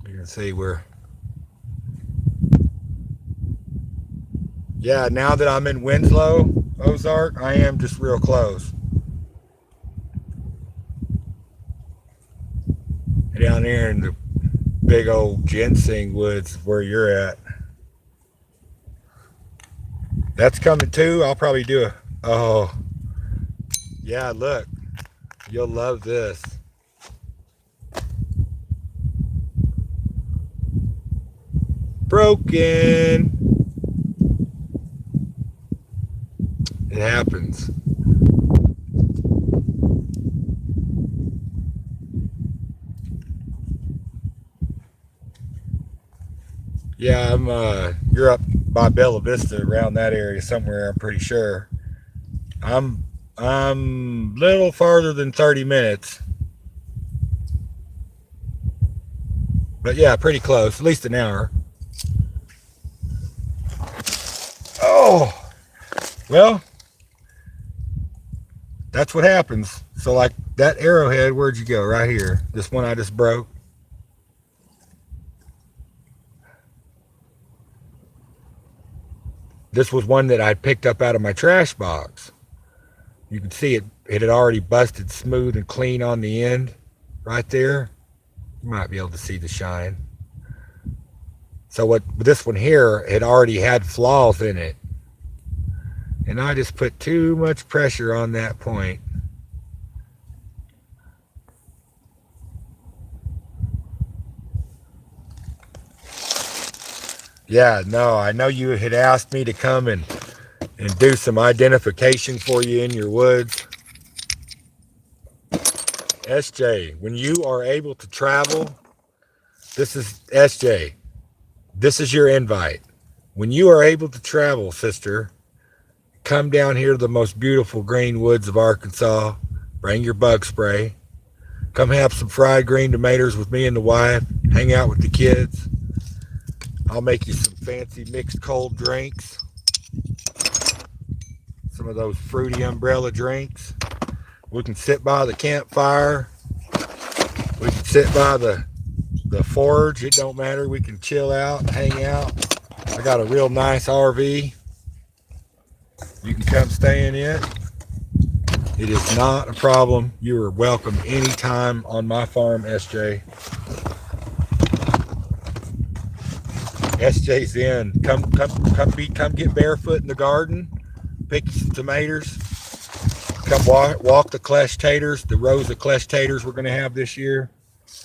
You can see where. Yeah, now that I'm in Winslow, Ozark, I am just real close. Down there in the big old ginseng woods where you're at. That's coming too. I'll probably do a, oh, yeah, look. You'll love this. Broken. It happens. Yeah, you're up by Bella Vista, around that area somewhere, I'm pretty sure. I'm little farther than 30 minutes. But yeah, pretty close, at least an hour. Oh, well, that's what happens. So like that arrowhead, where'd you go? Right here. This one I just broke. This was one that I picked up out of my trash box. You can see it had already busted smooth and clean on the end right there. You might be able to see the shine. So what this one here had already had flaws in it. And I just put too much pressure on that point. Yeah, no, I know you had asked me to come and do some identification for you in your woods. SJ, when you are able to travel, this is SJ. This is your invite. When you are able to travel, sister, come down here to the most beautiful green woods of Arkansas. Bring your bug spray. Come have some fried green tomatoes with me and the wife. Hang out with the kids. I'll make you some fancy mixed cold drinks. Some of those fruity umbrella drinks. We can sit by the campfire. We can sit by the forge. It don't matter. We can chill out, hang out. I got a real nice RV. You can come stay in it. It is not a problem. You are welcome anytime on my farm, SJ. SJ's in. Come get barefoot in the garden. Pick some tomatoes. Come walk the Klesh taters, the rows of Klesh taters we're going to have this year.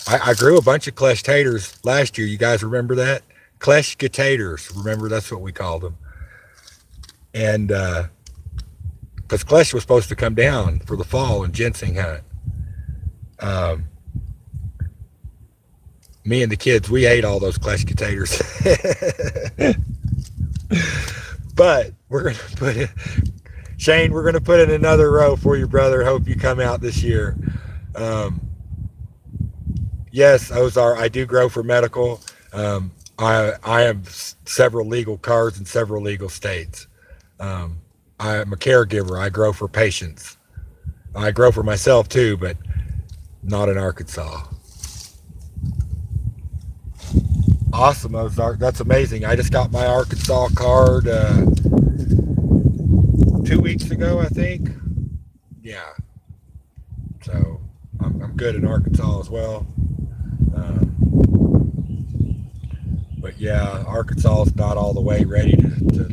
I grew a bunch of Klesh taters last year. You guys remember that? Klesh taters. Remember, that's what we called them. And because Klesh was supposed to come down for the fall and ginseng hunt. Me and the kids, we ate all those Klesh taters. But we're going to put it, Shane, we're going to put in another row for you, brother. Hope you come out this year. Yes, Ozar, I do grow for medical. I have several legal cards in several legal states. I'm a caregiver. I grow for patients. I grow for myself too, but not in Arkansas. Awesome, Ozark. That's amazing. I just got my Arkansas card 2 weeks ago, I think. Yeah. So I'm good in Arkansas as well. But yeah, Arkansas is not all the way ready to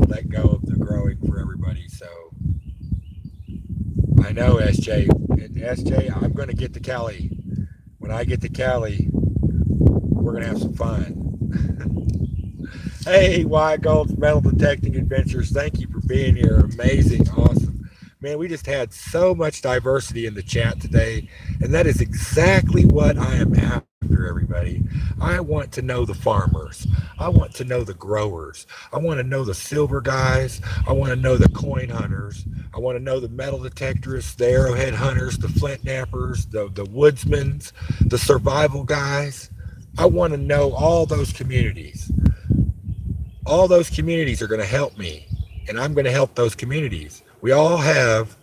let go of the growing for everybody. So I know, SJ. And SJ, I'm going to get to Cali. When I get to Cali, we're going to have some fun. Hey, Wyatt Gold's Metal Detecting Adventures. Thank you for being here. Amazing. Awesome. Man, we just had so much diversity in the chat today, and that is exactly what I am after, everybody. I want to know the farmers. I want to know the growers. I want to know the silver guys. I want to know the coin hunters. I want to know the metal detectorists, the arrowhead hunters, the flint nappers, the woodsmen, the survival guys. I want to know all those communities. All those communities are going to help me, and I'm going to help those communities. We all have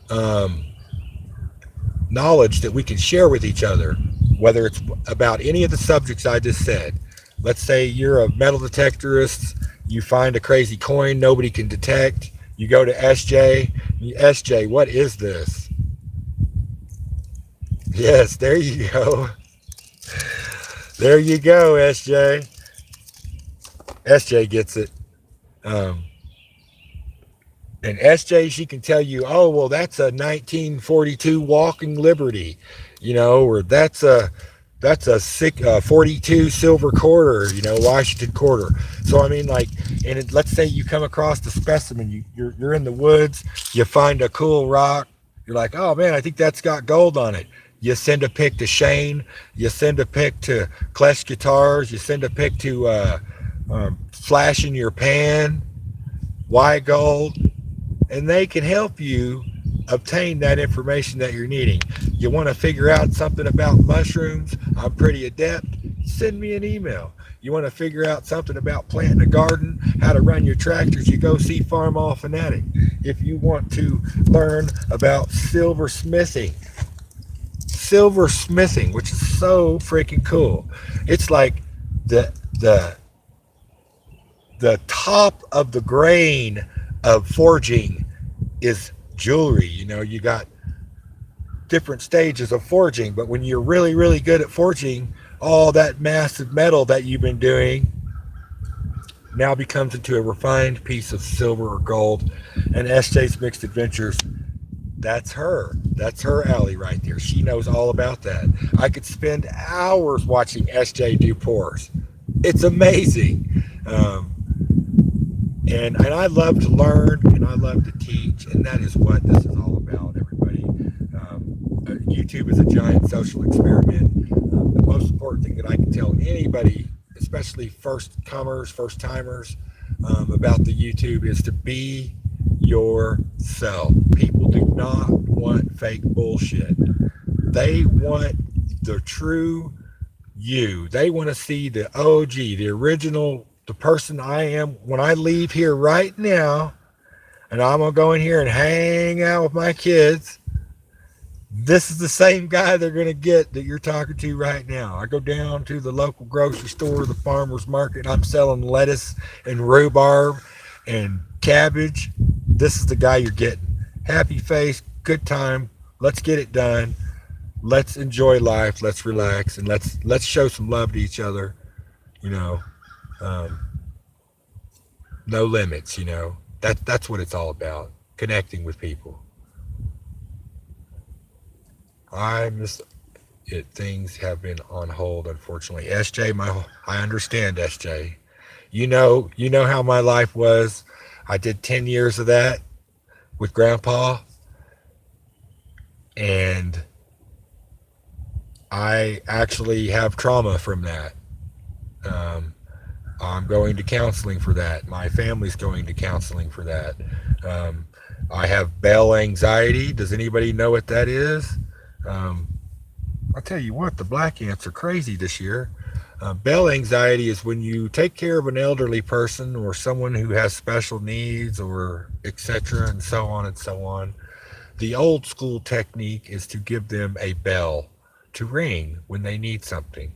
um, knowledge that we can share with each other, whether it's about any of the subjects I just said. Let's say you're a metal detectorist, you find a crazy coin nobody can detect, you go to SJ. SJ, what is this? Yes, there you go. There you go, SJ. SJ gets it. Um, And SJ, she can tell you, oh, well, that's a 1942 Walking Liberty, or that's a 42 silver quarter, Washington quarter. So I mean, like, let's say you come across the specimen, you're in the woods, you find a cool rock, you're like, oh man, I think that's got gold on it. You send a pic to Shane, you send a pic to Clash Guitars, you send a pic to Flash in Your Pan, Why Gold, and they can help you obtain that information that you're needing. You want to figure out something about mushrooms? I'm pretty adept. Send me an email. You want to figure out something about planting a garden, how to run your tractors? You go see Farm All Fanatic. If you want to learn about silversmithing, which is so freaking cool. It's like the the the top of the grain of forging is jewelry. You got different stages of forging, but when you're really, really good at forging, all that massive metal that you've been doing now becomes into a refined piece of silver or gold. And SJ's Mixed Adventures, that's her. That's her alley right there. She knows all about that. I could spend hours watching SJ do pours. It's amazing. And I love to learn and I love to teach, and that is what this is all about, everybody. YouTube is a giant social experiment. The most important thing that I can tell anybody, especially first comers, first timers, about the YouTube is to be yourself. People do not want fake bullshit. They want the true you. They want to see the OG, the original, the person I am when I leave here right now, and I'm going to go in here and hang out with my kids. This is the same guy they're going to get that you're talking to right now. I go down to the local grocery store, the farmer's market, and I'm selling lettuce and rhubarb and cabbage. This is the guy you're getting. Happy face, good time. Let's get it done. Let's enjoy life. Let's relax, and let's show some love to each other. You know, um, no limits. That's what it's all about. Connecting with people. I miss it. Things have been on hold, unfortunately. SJ, I understand, SJ. You know how my life was. I did 10 years of that with Grandpa, and I actually have trauma from that. Um, I'm going to counseling for that. My family's going to counseling for that. Um, I have bell anxiety. Does anybody know what that is? Um, I'll tell you what, the black ants are crazy this year. Bell anxiety is when you take care of an elderly person or someone who has special needs or etc. and so on and so on. The old school technique is to give them a bell to ring when they need something.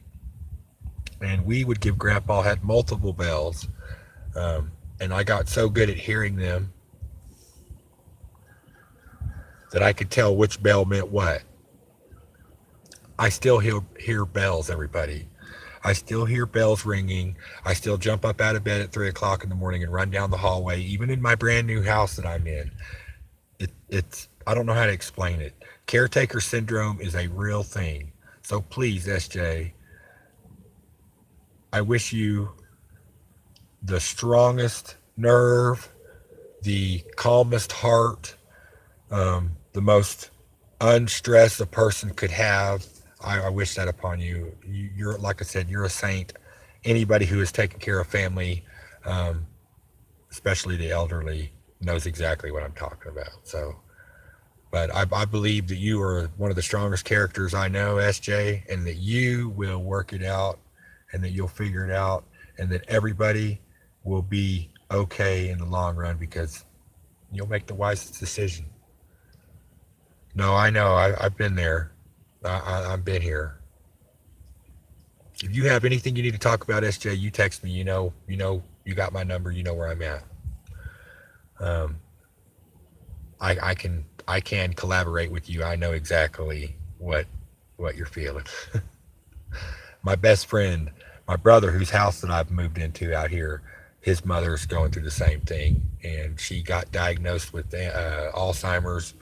And we would give Grandpa had multiple bells, and I got so good at hearing them that I could tell which bell meant what. I still hear bells, everybody. I still hear bells ringing. I still jump up out of bed at 3 o'clock in the morning and run down the hallway, even in my brand new house that I'm in. It's I don't know how to explain it. Caretaker syndrome is a real thing. So please, SJ, I wish you the strongest nerve, the calmest heart, The most unstressed a person could have. I wish that upon you. You're, like I said, you're a saint. Anybody who is taking care of family, um, especially the elderly, knows exactly what I'm talking about. So, but I believe that you are one of the strongest characters I know, SJ, and that you will work it out, and that you'll figure it out, and that everybody will be okay in the long run because you'll make the wisest decision. No, I know. I've been there. I've been here. If you have anything you need to talk about, SJ, you text me. You got my number. You know where I'm at. Um, I can collaborate with you. I know exactly what you're feeling. My best friend, my brother, whose house that I've moved into out here, his mother's going through the same thing, and she got diagnosed with Alzheimer's,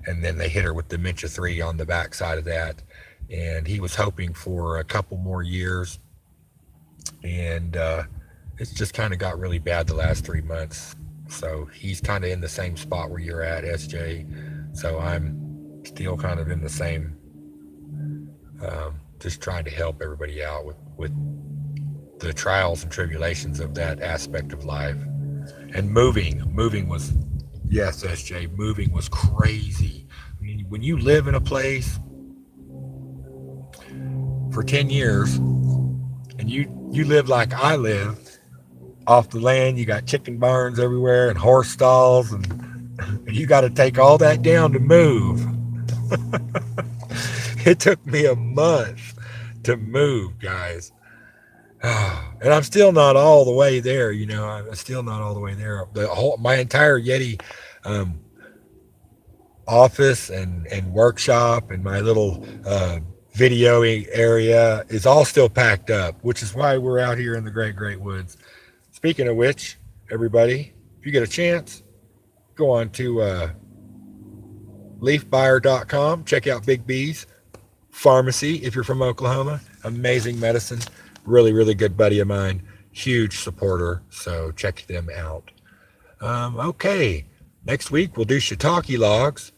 and then they hit her with dementia 3 on the backside of that, and he was hoping for a couple more years, and it's just kind of got really bad the last 3 months. So he's kind of in the same spot where you're at, SJ. So I'm still kind of in the same, just trying to help everybody out with the trials and tribulations of that aspect of life. And moving was, yes, SJ, moving was crazy. I mean, when you live in a place for 10 years and you live like I live off the land, you got chicken barns everywhere and horse stalls, and you got to take all that down to move. It took me a month to move, guys. And I'm still not all the way there. I'm still not all the way there. My entire Yeti um, office and workshop and my little video area is all still packed up, which is why we're out here in the great woods. Speaking of which, everybody, if you get a chance, go on to leafbuyer.com. Check out Big B's Pharmacy if you're from Oklahoma. Amazing medicine. Really, really good buddy of mine. Huge supporter. So check them out. Okay. Next week, we'll do shiitake logs.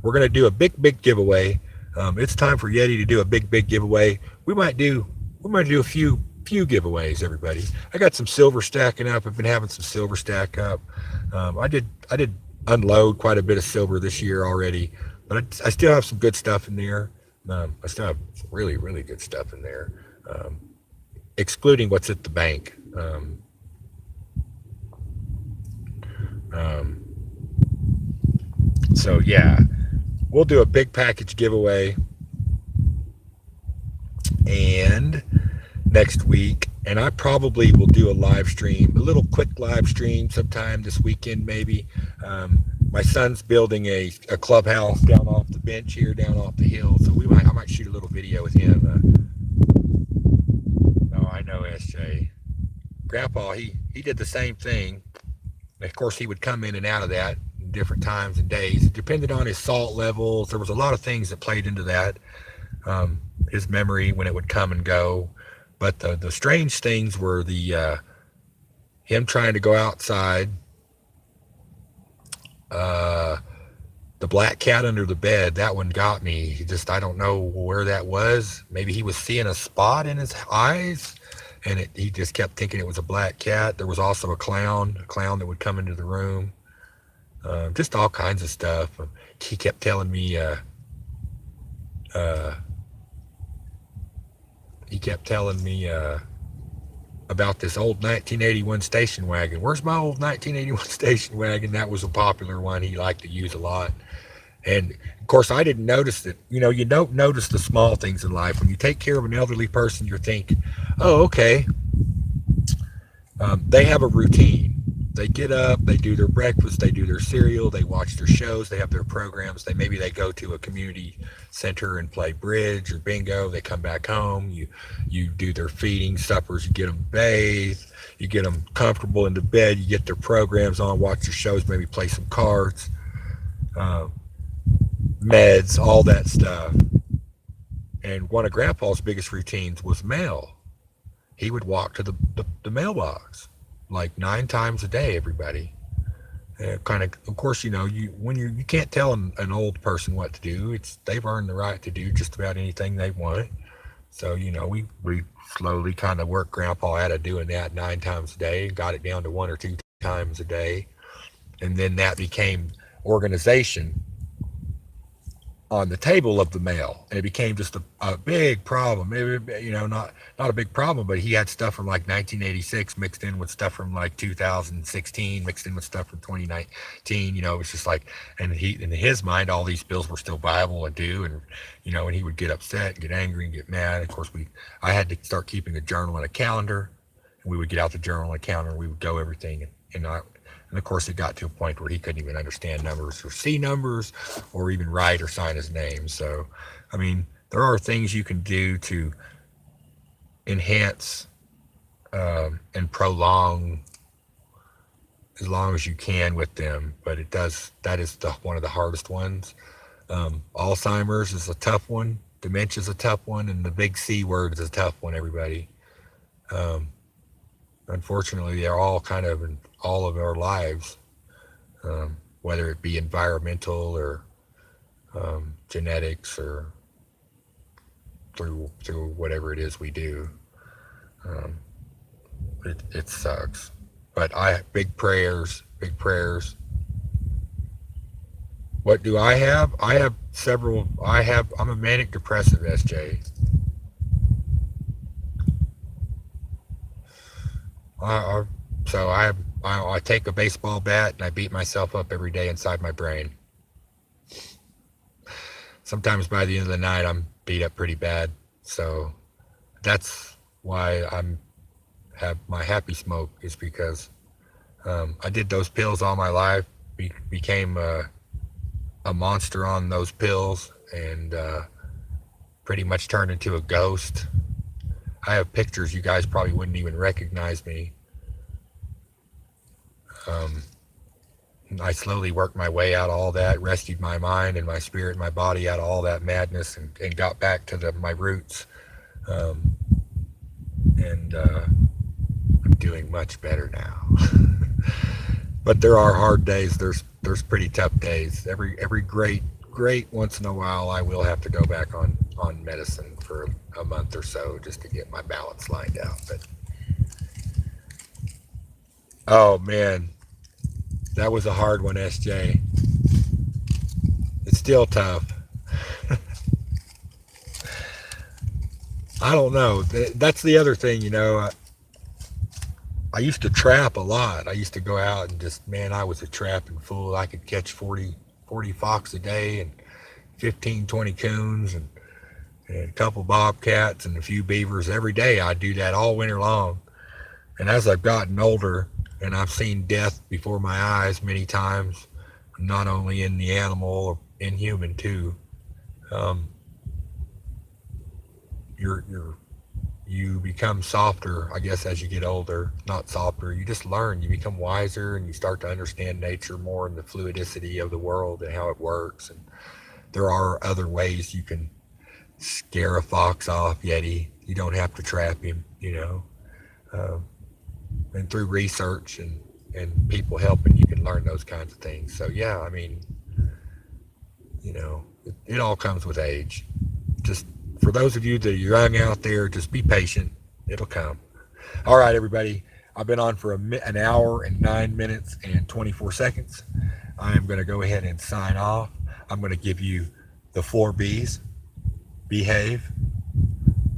We're going to do a big giveaway. It's time for Yeti to do a big giveaway. We might do a few giveaways, everybody. I got some silver stacking up. I've been having some silver stack up. I did unload quite a bit of silver this year already, but I still have some good stuff in there. I still have really, really good stuff in there, excluding what's at the bank. Um, so yeah, we'll do a big package giveaway and next week, and I probably will do a live stream, a little quick live stream sometime this weekend maybe. My son's building a clubhouse down off the bench here, down off the hill, so I might shoot a little video with him. No, I know, SJ. Grandpa, he did the same thing. Of course, he would come in and out of that in different times and days. It depended on his salt levels. There was a lot of things that played into that. His memory when it would come and go. But the strange things were the him trying to go outside, uh, the black cat under the bed. That one got me. I don't know where that was. Maybe he was seeing a spot in his eyes, and he just kept thinking it was a black cat. There was also a clown that would come into the room. Just all kinds of stuff. He kept telling me. Uh, he kept telling me about this old 1981 station wagon. Where's my old 1981 station wagon? That was a popular one he liked to use a lot. And of course, I didn't notice that. You don't notice the small things in life. When you take care of an elderly person, you think, oh, okay, they have a routine. They get up, they do their breakfast, they do their cereal, they watch their shows, they have their programs. Maybe they go to a community center and play bridge or bingo. They come back home. You do their feeding, suppers. You get them bathed. You get them comfortable into bed. You get their programs on, watch their shows, maybe play some cards, uh, meds, all that stuff. And one of Grandpa's biggest routines was mail. He would walk to the mailbox like 9 times a day, everybody. Of course, you can't tell an old person what to do. They've earned the right to do just about anything they want. So we slowly kind of worked Grandpa out of doing that 9 times a day, and got it down to 1 or 2 times a day, and then that became organization on the table of the mail, and it became just a big problem. Not a big problem, but he had stuff from like 1986 mixed in with stuff from like 2016, mixed in with stuff from 2019. It's just like, and he, in his mind, all these bills were still viable and due, and he would get upset, get angry, and get mad. Of course, I had to start keeping a journal and a calendar, and we would get out the journal and calendar, and we would go everything, and of course, it got to a point where he couldn't even understand numbers or see numbers or even write or sign his name. So, I mean, there are things you can do to enhance and prolong as long as you can with them, but that is one of the hardest ones. Alzheimer's is a tough one, dementia is a tough one, and the big C word is a tough one, everybody. Um, Unfortunately, they're all kind of in all of our lives, whether it be environmental or genetics or through whatever it is we do. Um, it sucks, but big prayers, big prayers. What do I have? I have several. I'm a manic depressive, SJ. I, so I take a baseball bat and I beat myself up every day inside my brain. Sometimes by the end of the night I'm beat up pretty bad. So that's why I'm have my happy smoke, is because I did those pills all my life. Became a monster on those pills, and pretty much turned into a ghost. I have pictures. You guys probably wouldn't even recognize me. Um, I slowly worked my way out of all that, rescued my mind and my spirit and my body out of all that madness, and got back to my roots. Um, and I'm doing much better now. But there are hard days. There's pretty tough days. Every great once in a while, I will have to go back on medicine for a month or so just to get my balance lined out. But oh man, that was a hard one, SJ. It's still tough. I don't know. That's the other thing, I used to trap a lot. I used to go out and just, man, I was a trapping fool. I could catch 40 fox a day, and 15, 20 coons, and a couple bobcats and a few beavers every day. I do that all winter long. And as I've gotten older and I've seen death before my eyes many times, not only in the animal or in human too, um, you become softer, I guess, as you get older. Not softer, you just learn. You become wiser, and you start to understand nature more and the fluidicity of the world and how it works. And there are other ways you can scare a fox off, Yeti. You don't have to trap him. Um, and through research and people helping, you can learn those kinds of things. So yeah, I mean, it all comes with age. Just for those of you that are young out there, just be patient. It'll come. All right, everybody. I've been on for an hour and 9 minutes and 24 seconds. I am going to go ahead and sign off. I'm going to give you the 4 B's. Behave,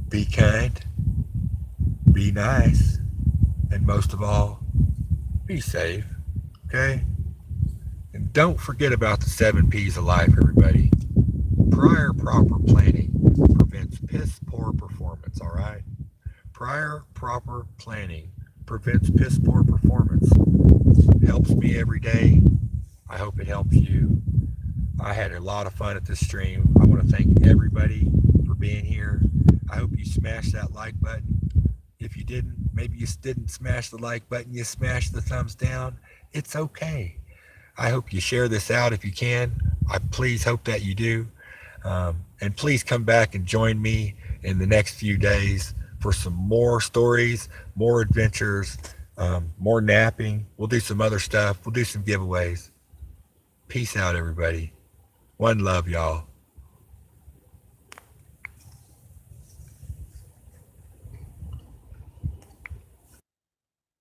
be kind, be nice, and most of all, be safe. Okay? And don't forget about the 7 P's of life, everybody. Prior proper planning prevents piss poor performance, all right? Prior proper planning prevents piss poor performance. Helps me every day. I hope it helps you. I had a lot of fun at this stream. I want to thank everybody for being here. I hope you smashed that like button. If you didn't, maybe you didn't smash the like button, you smashed the thumbs down. It's okay. I hope you share this out if you can. I please hope that you do. And please come back and join me in the next few days for some more stories, more adventures, more napping. We'll do some other stuff. We'll do some giveaways. Peace out, everybody. One love, y'all.